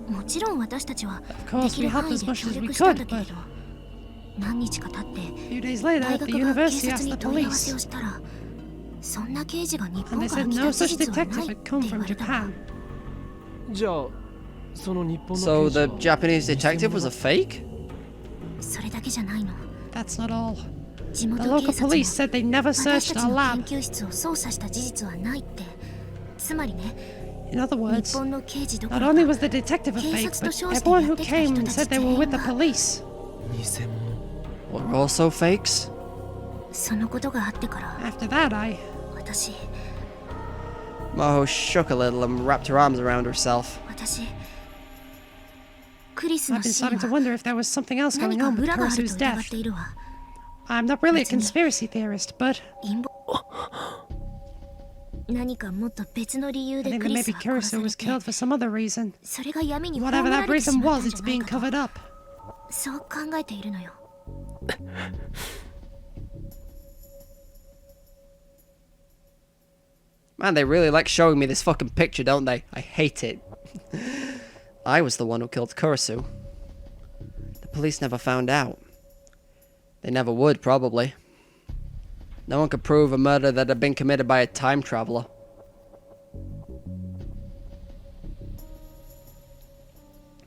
もちろん私たちは
course,
できる
we helped
範囲
as
で
much
協
as we
力したん
could,
だけれど、何日か経って
A few days later,
大
the
学が警
university
察
asked
に
the
問い合わせ
police,
をしたら、そんな刑事が日
and
本
they
から
said
来
no
た事
such
実は
detective
ないっ
had
て
come
言
from
われたの。
Japan.
じゃあその日本の
So
刑事は
the Japanese detective was a fake?
それだけじゃないの。
That's not all.
地元
The
警
local
察も
police said they never
私
searched
たち
our
の
lab.
研究室を操作した事実はないって。つまりね、
In other
日
words,
本の刑事どこ
not
ろ
only
か
was the detective a
警
fake,
察と
but
称して
everyone
やっ
who
てきた人
came
た
said
ち
they
全
were
員
with the
が
police.
偽物
Were also fakes?
そのことがあってから
After that,
私
Maho shook a little and wrapped her arms around herself.
クリス
I've
の
been
死に
starting to
は
wonder if there was something else
何
going
か
on with
裏があると
Kurisu's
疑っ
death.
ているわ。
I'm not really a
別に
conspiracy theorist, but
陰謀何かもっと別の理由
I
で
think
ク
that
リス
maybe
が殺さ
Kurisu
れ
was
て、
killed for some other reason.
それが闇に葬
Whatever
ら
that
れてし
reason
まった
was,
んじ
it's
ゃない
being
かと
covered up.
そう考えているのよ。
Man, they really like showing me this fucking picture, don't they? I hate it. I was the one who killed Kurisu. The police never found out. They never would, probably. No one could prove a murder that had been committed by a time traveler.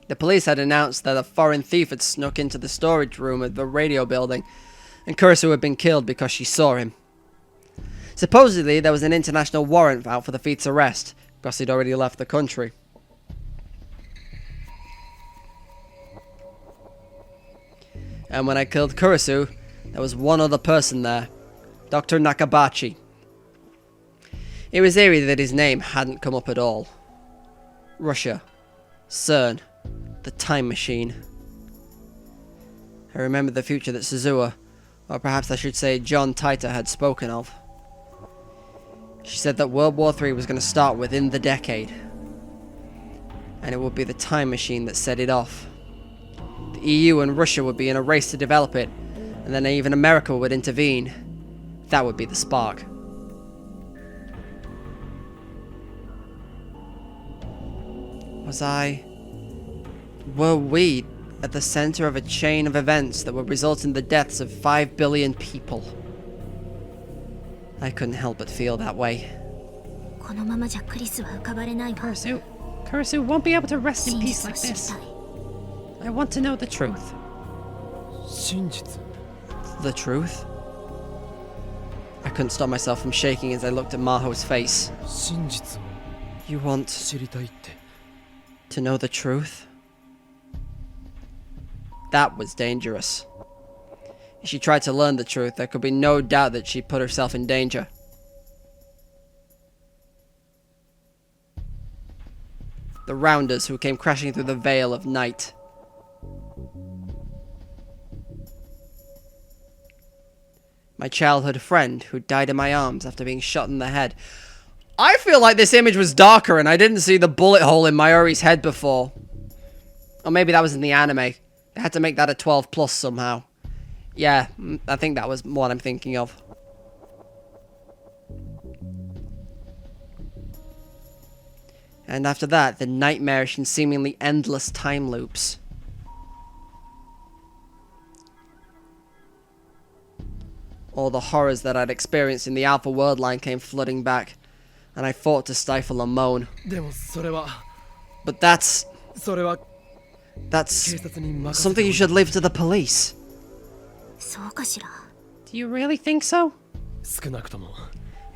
The police had announced that a foreign thief had snuck into the storage room of the radio building, and Kurisu had been killed because she saw him. Supposedly, there was an international warrant out for the thief's arrest, because he'd already left the country. And when I killed Kurisu, there was one other person there, Dr. Nakabachi. It was eerie that his name hadn't come up at all. Russia. CERN. The time machine. I remember the future that Suzuha, or perhaps I should say John Titor, had spoken of. She said that World War III was going to start within the decade. And it would be the time machine that set it off. The EU and Russia would be in a race to develop it, and then even America would intervene. That would be the spark. Were we at the center of a chain of events that would result in the deaths of 5 billion people? I couldn't help but feel that way.
このままじゃクリスは浮かばれないわ。
Kurisu won't be able to rest in
真
peace
実を
like
知り
this.
たい。
I want to know the truth.
真実
The truth? I couldn't stop myself from shaking as I looked at Maho's face.
真実を
You want
知りたいって
to know the truth? That was dangerous. If she tried to learn the truth, there could be no doubt that she'd put herself in danger. The rounders who came crashing through the veil of night. My childhood friend who died in my arms after being shot in the head. I feel like this image was darker and I didn't see the bullet hole in Mayuri's head before. Or maybe that was in the anime. They had to make that a 12 plus somehow. Yeah, I think that was what I'm thinking of. And after that, the nightmarish and seemingly endless time loops. All the horrors that I'd experienced in the Alpha World line came flooding back, and I fought to stifle a moan.
でもそれは
But that's...
それは
That's
警察に任せ
something
て
you should leave to the police.
そうかしら。
Do you really think so?
少なくとも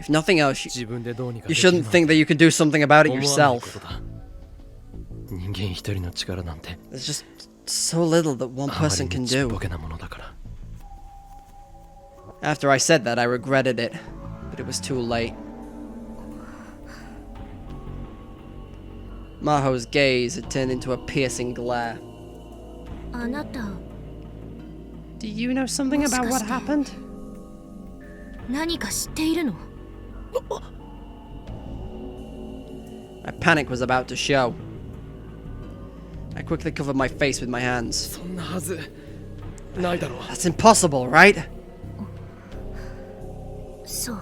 If nothing else,
自分でどうにか
you
できる
shouldn't
なん
think that you can do something about it
て思わないこ
yourself.
とだ。人間一人の力なんて
There's just so little that one
あまり
person
に
can
ちっ
do.
ぽけなものだから。
After I said that, I regretted it, but it was too late. Maho's gaze had turned into a piercing glare.
あなた、
Do you know something about what happened?
何か知っているの？
My panic was about to show. I quickly covered my face with my hands.
そんなはずないだろう。
That's impossible, right?
そう。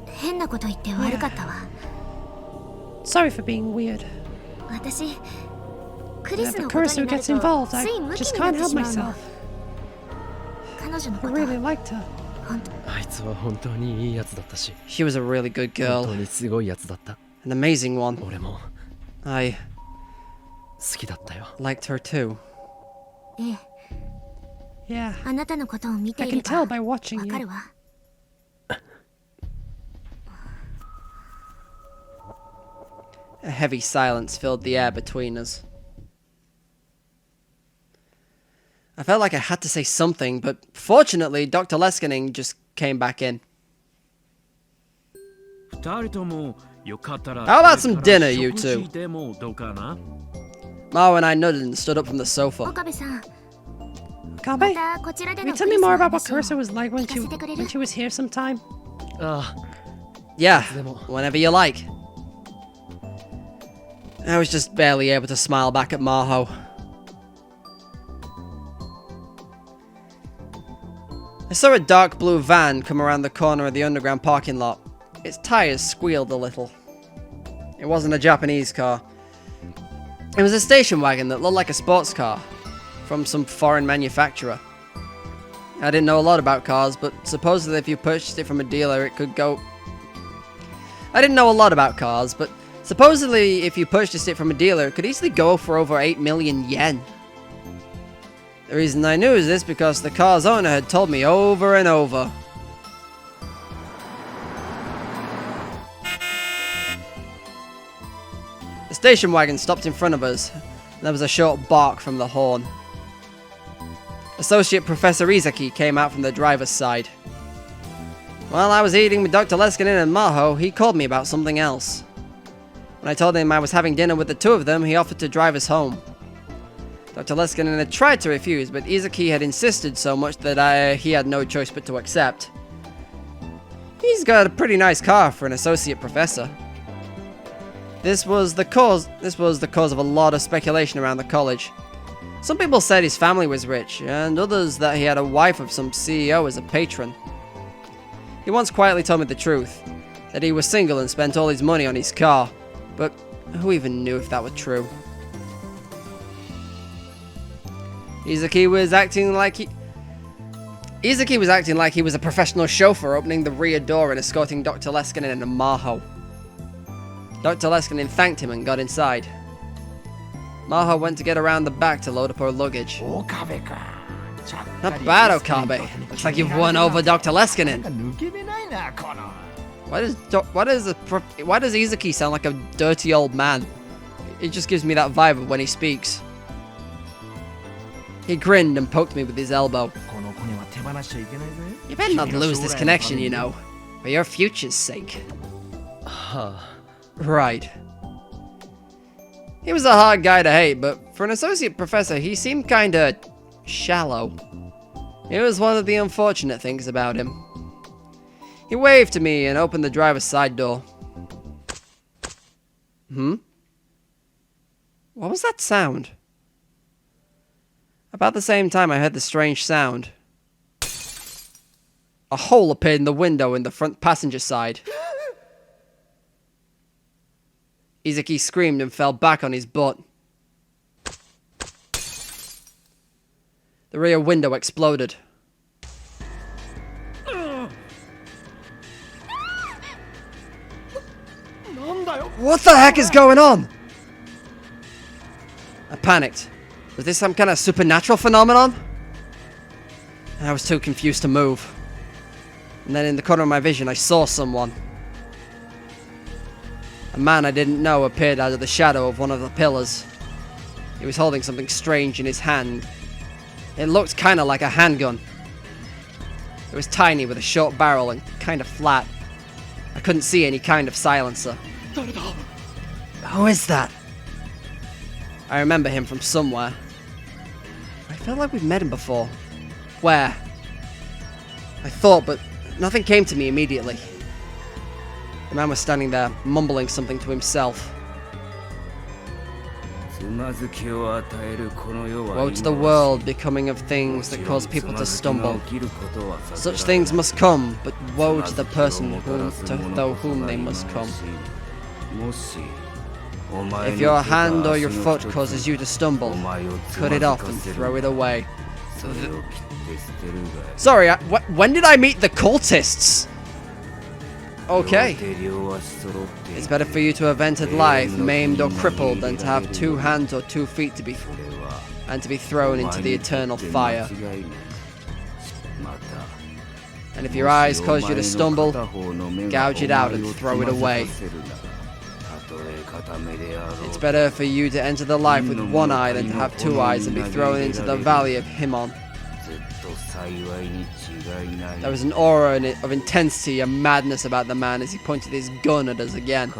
変なこと言って悪かったわ。
Sorry for being weird.
私、クリス
Whenever
のことに
Kurisu
なる
gets involved,
と
I
ついムキ
just
になっ
can't
て
help
しまうの。
myself.
彼女の
I
こと、
really liked her.
本当。
あいつは本当にいいやつだったし、
She was a really good
本当
girl.
にすごいやつだった。
An amazing one.
俺も
I
好きだったよ。
liked her too.
ええ、
Yeah.
あなたのことを見て
I
い
can
れ
tell
ば
by watching
わか
you.
るわ。
A heavy silence filled the air between us. I felt like I had to say something, but fortunately, Dr. Leskinen just came back in.
How
about some dinner, you two? Mao and I nodded and stood up from the sofa.
岡部さん、ま
Okabe?
たこちらで
Can
の
you
ク
tell
リ
me
スの
more about what
話
Kurisu
を
was like when
聞かせてくれる？
she was here sometime?
あ
Yeah,
Demo.
whenever you like. I was just barely able to smile back at Maho. I saw a dark blue van come around the corner of the underground parking lot. Its tires squealed a little. It wasn't a Japanese car. It was a station wagon that looked like a sports car from some foreign manufacturer. I didn't know a lot about cars, but supposedly if you purchased it from a dealer, it could go... I didn't know a lot about cars, but supposedly if you purchased it from a dealer, it could easily go for over 8 million yen. The reason I knew is this because the car's owner had told me over and over. The station wagon stopped in front of us, and there was a short bark from the horn. Associate Professor Izaki came out from the driver's side. While I was eating with Dr. Leskinen and Maho, he called me about something else. When I told him I was having dinner with the two of them, he offered to drive us home. Dr. Leskinen had tried to refuse, but Izaki had insisted so much that he had no choice but to accept. He's got a pretty nice car for an associate professor. This was the cause of a lot of speculation around the college. Some people said his family was rich, and others that he had a wife of some CEO as a patron. He once quietly told me the truth, that he was single and spent all his money on his car, but who even knew if that were true? Izaki was acting like he was a professional chauffeur, opening the rear door and escorting Dr. Leskinen and Maho. Dr. Leskinen thanked him and got inside. Maho went to get around the back to load up her luggage. Not bad, Okabe. Looks like you've won over Dr. Leskinen. Why does Izaki sound like a dirty old man? It just gives me that vibe of when he speaks. He grinned and poked me with his elbow. You better not lose this connection, you know, for your future's sake. Right. He was a hard guy to hate, but for an associate professor, he seemed kinda shallow. It was one of the unfortunate things about him. He waved to me and opened the driver's side door. What was that sound? About the same time I heard the strange sound. A hole appeared in the window in the front passenger side. Izaki screamed and fell back on his butt. The rear window exploded. What the heck is going on? panicked. Was this some kind of supernatural phenomenon? And I was too confused to move. And then in the corner of my vision, I saw someone. A man I didn't know appeared out of the shadow of one of the pillars. He was holding something strange in his hand. It looked kind of like a handgun. It was tiny with a short barrel and kind of flat. I couldn't see any kind of silencer. Who is that? I remember him from somewhere. I felt like we've met him before. Where? I thought, but nothing came to me immediately. The man was standing there, mumbling something to himself. Woe to the world, becoming of things that cause people to stumble. Such things must come, but woe to the person though whom they must come. If your hand or your foot causes you to stumble, cut it off and throw it away. Sorry, when did I meet the cultists? Okay. It's better for you to have entered life maimed or crippled than to have 2 hands or 2 feet to be thrown into the eternal fire. And if your eyes cause you to stumble, gouge it out and throw it away. It's better for you to enter the life with 1 eye than to have 2 eyes and be thrown into the valley of Himon. There was an aura of intensity and madness about the man as he pointed his gun at us again.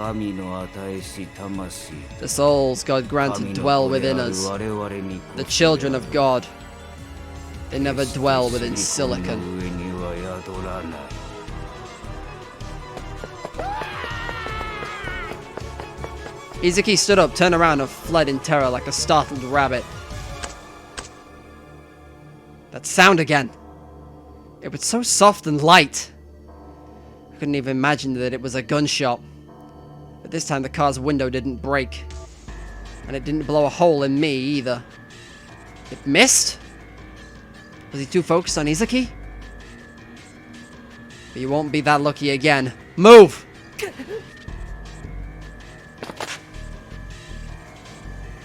The souls God granted dwell within us, the children of God. They never dwell within silicon. Izuki stood up, turned around and fled in terror like a startled rabbit. That sound again. It was so soft and light. I couldn't even imagine that it was a gunshot. But this time the car's window didn't break. And it didn't blow a hole in me either. It missed? Was he too focused on Izuki? But you won't be that lucky again. Move!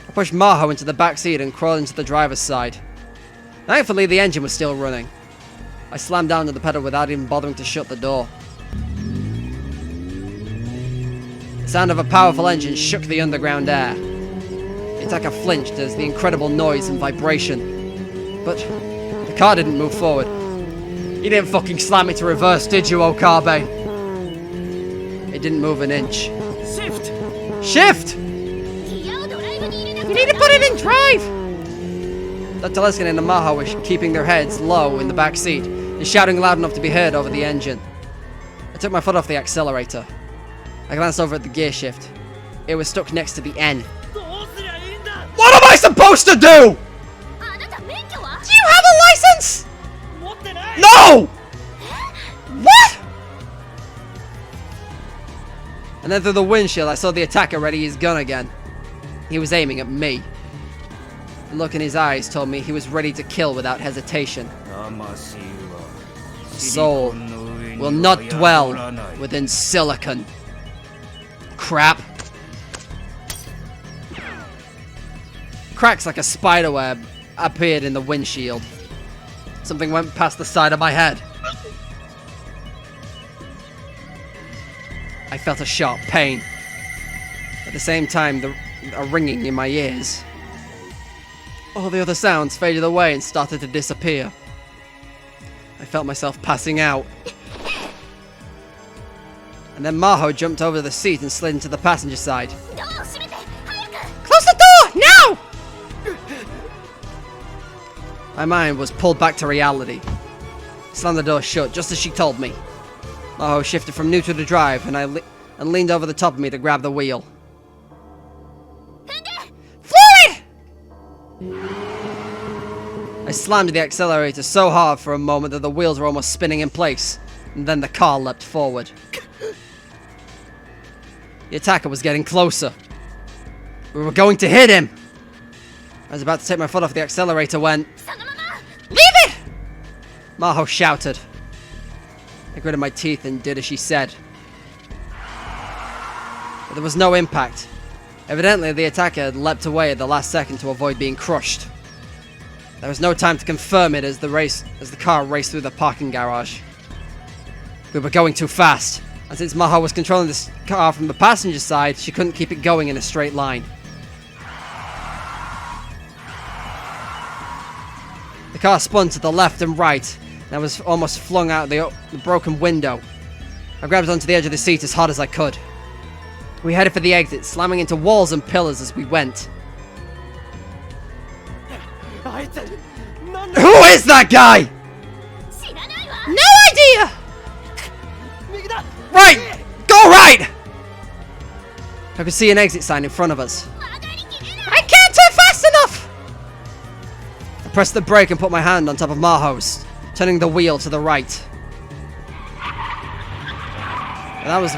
I pushed Maho into the back seat and crawled into the driver's side. Thankfully, the engine was still running. I slammed down to the pedal without even bothering to shut the door. The sound of a powerful engine shook the underground air. Itaka flinched as the incredible noise and vibration. But the car didn't move forward. You didn't fucking slam it to reverse, did you, Okabe? It didn't move an inch.
Shift!
Shift!
You need to put it in drive!
Dr. Leskinen and Maho were keeping their heads low in the back seat and shouting loud enough to be heard over the engine. I took my foot off the accelerator. I glanced over at the gear shift. It was stuck next to the N. What am I supposed to do? Do you have a license? No! What? And then through the windshield I saw the attacker ready his gun again. He was aiming at me. The look in his eyes told me he was ready to kill without hesitation. Soul will not dwell within silicon. Crap. Cracks like a spiderweb appeared in the windshield. Something went past the side of my head. I felt a sharp pain. At the same time, a ringing in my ears. All the other sounds faded away and started to disappear. I felt myself passing out. And then Maho jumped over the seat and slid into the passenger side.
Close the door! Now!
My mind was pulled back to reality. I slammed the door shut just as she told me. Maho shifted from neutral to drive and leaned over the top of me to grab the wheel. I slammed the accelerator so hard for a moment that the wheels were almost spinning in place, and then the car leapt forward. The attacker was getting closer. We were going to hit him! I was about to take my foot off the accelerator when... Leave it! Maho shouted. I gritted my teeth and did as she said. But there was no impact. Evidently, the attacker had leapt away at the last second to avoid being crushed. There was no time to confirm it as the car raced through the parking garage. We were going too fast, and since Maho was controlling this car from the passenger side, she couldn't keep it going in a straight line. The car spun to the left and right, and I was almost flung out the broken window. I grabbed onto the edge of the seat as hard as I could. We headed for the exit, slamming into walls and pillars as we went. Who is that guy?
No idea!
Right! Go right! I could see an exit sign in front of us.
I can't turn fast enough!
I pressed the brake and put my hand on top of Maho's, turning the wheel to the right. And that was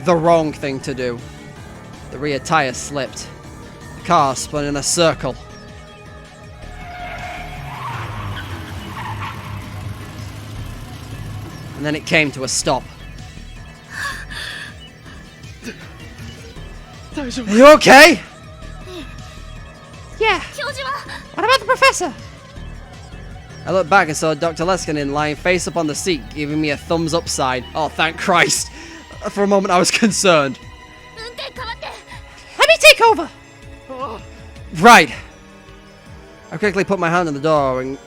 the wrong thing to do. The rear tire slipped. The car spun in a circle. And then it came to a stop. Are you okay?
Yeah. What about the professor?
I looked back and saw Dr. Leskinen lying face up on the seat, giving me a thumbs up sign. Oh, thank Christ. For a moment I was concerned.
Let me take over.
Right. I quickly put my hand on the door and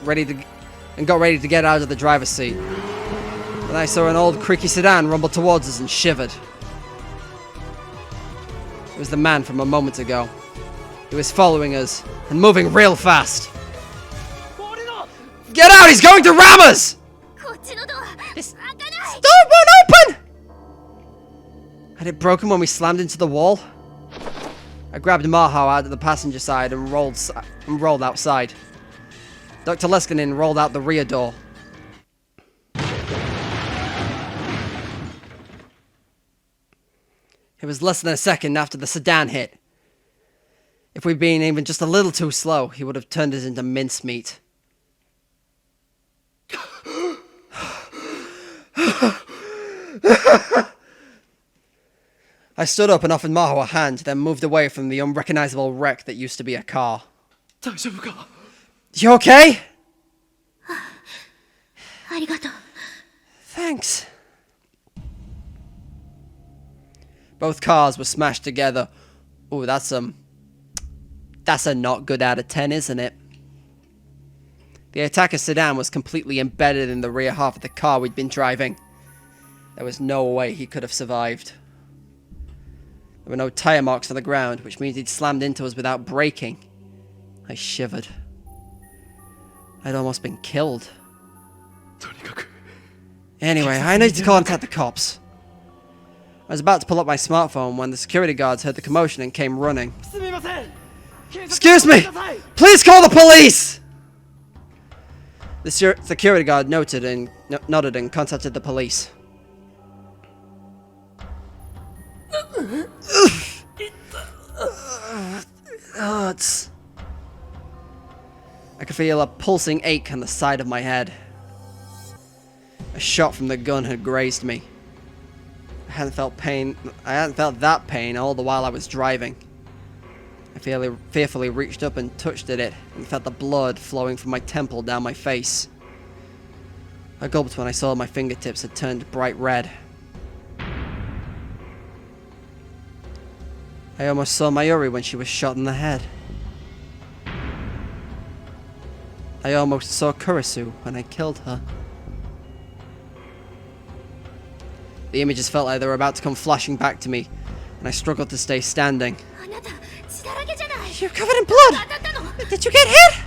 got ready to get out of the driver's seat. Then I saw an old creaky sedan rumble towards us and shivered. It was the man from a moment ago. He was following us and moving real fast. Get out! He's going to ram us!
This door won't open!
Had it broken when we slammed into the wall? I grabbed Maho out of the passenger side and rolled outside. Dr. Leskinen rolled out the rear door. It was less than a second after the sedan hit. If we'd been even just a little too slow, he would have turned us into mincemeat. I stood up and offered Maho a hand, then moved away from the unrecognizable wreck that used to be a car. You okay? Thanks. Both cars were smashed together. Ooh, that's a not good out of 10, isn't it? The attacker sedan was completely embedded in the rear half of the car we'd been driving. There was no way he could have survived. There were no tire marks on the ground, which means he'd slammed into us without braking. I shivered. I'd almost been killed. Anyway, I need to contact the cops. I was about to pull up my smartphone when the security guards heard the commotion and came running. Excuse me! Please call the police! The security guard nodded and contacted the police. Hurts. I could feel a pulsing ache on the side of my head. A shot from the gun had grazed me. I hadn't felt that pain all the while I was driving. I fearfully reached up and touched at it and felt the blood flowing from my temple down my face. I gulped when I saw my fingertips had turned bright red. I almost saw Mayuri when she was shot in the head. I almost saw Kurisu when I killed her. The images felt like they were about to come flashing back to me, and I struggled to stay standing. You're covered in blood! Did you get hit?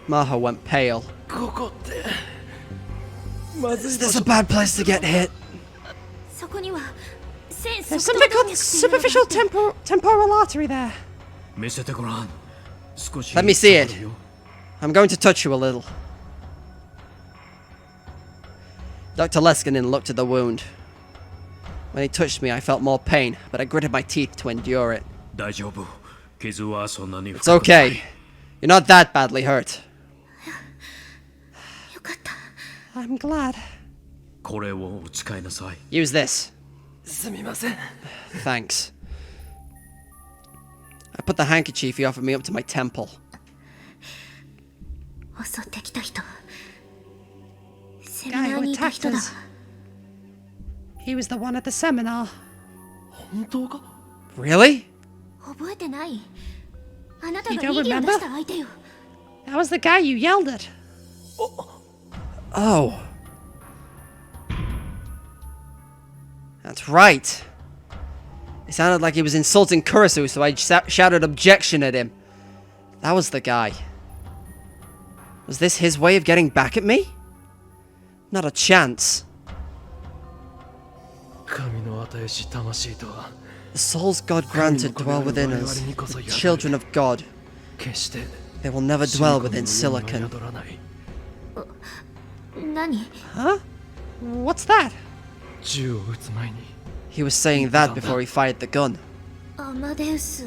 Maho went pale. Is this a bad place to get hit?
There's something called superficial temporal artery there.
Let me see it. I'm going to touch you a little. Dr. Leskinen looked at the wound. When he touched me, I felt more pain, but I gritted my teeth to endure it. It's okay. You're not that badly hurt.
I'm glad.
Use this. Thanks. I put the handkerchief he offered me up to my temple.
襲ってきた人セミ
Guy
ナー
who
にいた
attacked
人だ
us. He was the one at the seminar.
本当か？
Really?
覚えてない？あなた
You
が
don't
異議を
remember?
出した相手よ。
That was the guy you yelled at.
Oh. That's right. It sounded like he was insulting Kurisu, so I shouted objection at him. That was the guy. Was this his way of getting back at me? Not a chance.
神の与えし魂とは
The souls God granted dwell within us, the children of God.
決して
They will never dwell within silicon.
宿らない。
何？
Huh? What's that?
銃を撃つ前に
He was saying that before he fired the gun.
アマデウス。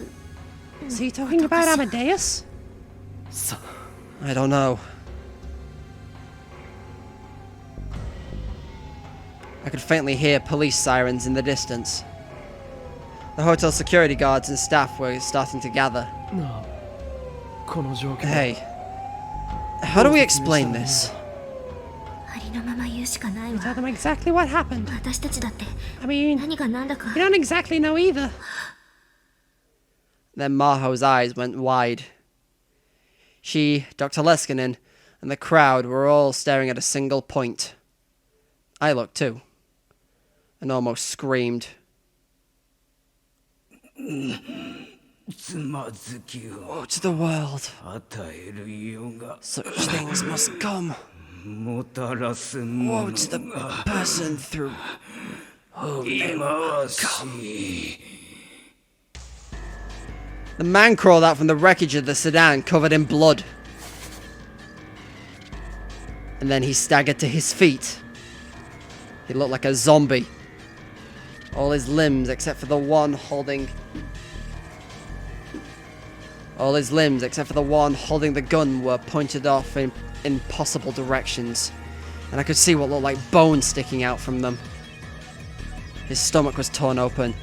Is he talking about Amadeus?
さ
I don't know. I could faintly hear police sirens in the distance. The hotel security guards and staff were starting to gather.
なあこの状況
Hey, how do we explain this?
ありのまま言うしかない
Tell
わ。
them exactly what happened.
私たちだって
I mean,
何が何だか
we don't exactly know either.
Then Maho's eyes went wide. She, Dr. Leskinen, and the crowd were all staring at a single point. I looked too, and almost screamed. Woe to the world. Such things must come. Woe to the person through whom they will come. The man crawled out from the wreckage of the sedan covered in blood. And then he staggered to his feet. He looked like a zombie. All his limbs except for the one holding the gun were pointed off in impossible directions. And I could see what looked like bones sticking out from them. His stomach was torn open.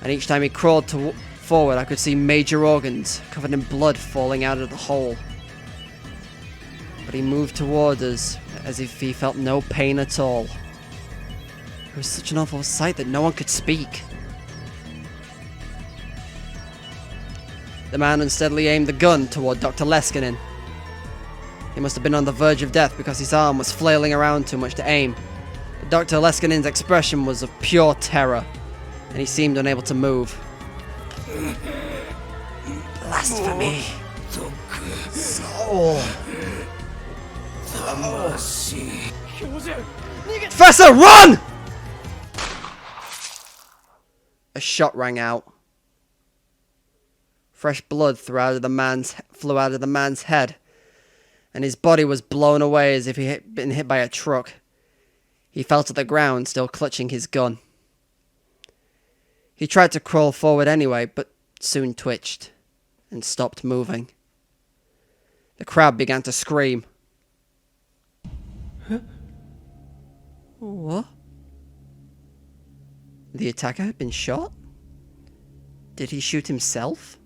And each time he crawled forward, I could see major organs covered in blood falling out of the hole. But he moved toward us as if he felt no pain at all. It was such an awful sight that no one could speak. The man unsteadily aimed the gun toward Dr. Leskinen. He must have been on the verge of death because his arm was flailing around too much to aim. But Dr. Leskinen's expression was of pure terror, and he seemed unable to move. Blasphemy. Soul. Professor, run! A shot rang out. Fresh blood flew out of the man's head, and his body was blown away as if he had been hit by a truck. He fell to the ground, still clutching his gun. He tried to crawl forward anyway, but soon twitched and stopped moving. The crowd began to scream. Huh? What? The attacker had been shot? Did he shoot himself?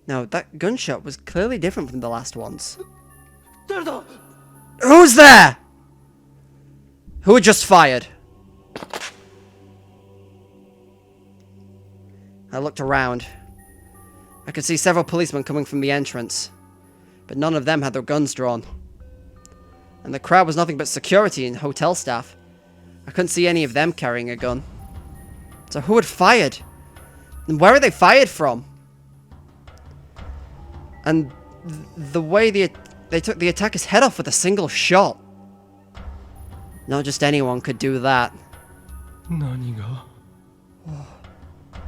No, that gunshot was clearly different from the last ones. Who's there? Who had just fired? I looked around. I could see several policemen coming from the entrance, but none of them had their guns drawn. And the crowd was nothing but security and hotel staff. I couldn't see any of them carrying a gun. So who had fired? And where are they fired from? And the way they took the attacker's head off with a single shot. Not just anyone could do that.
何が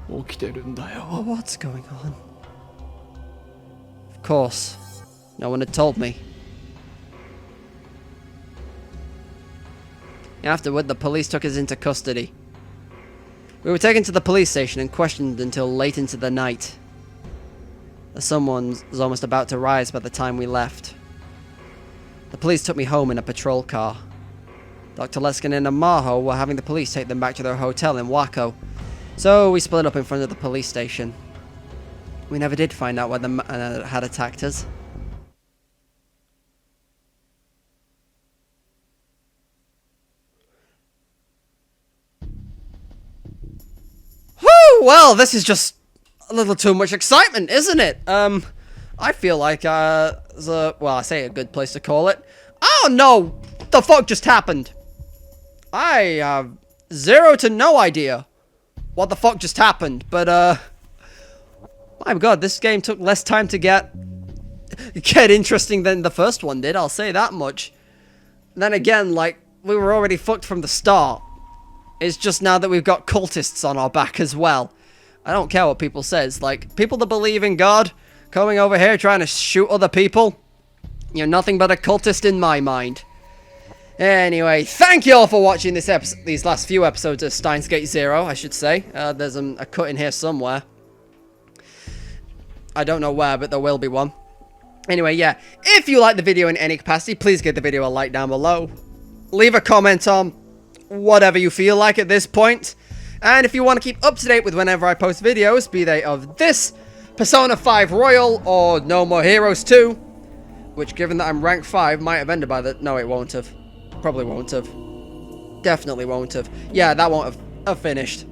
起きてるんだよ。
What's going on? Of course, no one had told me. Afterward, the police took us into custody. We were taken to the police station and questioned until late into the night. The sun was almost about to rise by the time we left. The police took me home in a patrol car. Dr. Leskinen and Maho were having the police take them back to their hotel in Wako, so we split up in front of the police station. We never did find out why the man had attacked us. Whew! Well, this is just a little too much excitement, isn't it? I feel like, well, I say a good place to call it. Oh no! What the fuck just happened? I have zero to no idea what the fuck just happened, but, my god, this game took less time to get interesting than the first one did, I'll say that much. Then again, like, we were already fucked from the start. It's just now that we've got cultists on our back as well. I don't care what people says, like, people that believe in God, coming over here trying to shoot other people, you're nothing but a cultist in my mind. Anyway, thank you all for watching these last few episodes of Steins Gate Zero, I should say. There's a cut in here somewhere. I don't know where, but there will be one. Anyway, yeah, if you like the video in any capacity, please give the video a like down below. Leave a comment on whatever you feel like at this point. And if you want to keep up to date with whenever I post videos, be they of this, Persona 5 Royal, or No More Heroes 2, which, given that I'm rank 5, might have ended by the... No, it won't have. Probably won't have. Definitely won't have. Yeah, that won't have finished.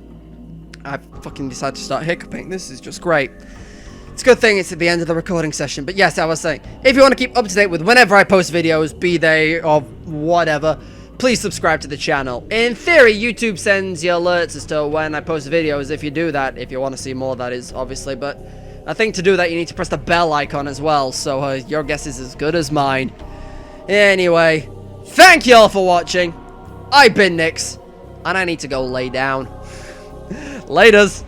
I fucking decided to start hiccuping. This is just great. It's a good thing it's at the end of the recording session. But yes, I was saying, if you want to keep up to date with whenever I post videos, be they of whatever, please subscribe to the channel. In theory, YouTube sends you alerts as to when I post videos if you do that. If you want to see more, that is, obviously. But I think to do that, you need to press the bell icon as well. So your guess is as good as mine. Anyway, thank you all for watching. I've been Nix, and I need to go lay down. Laters.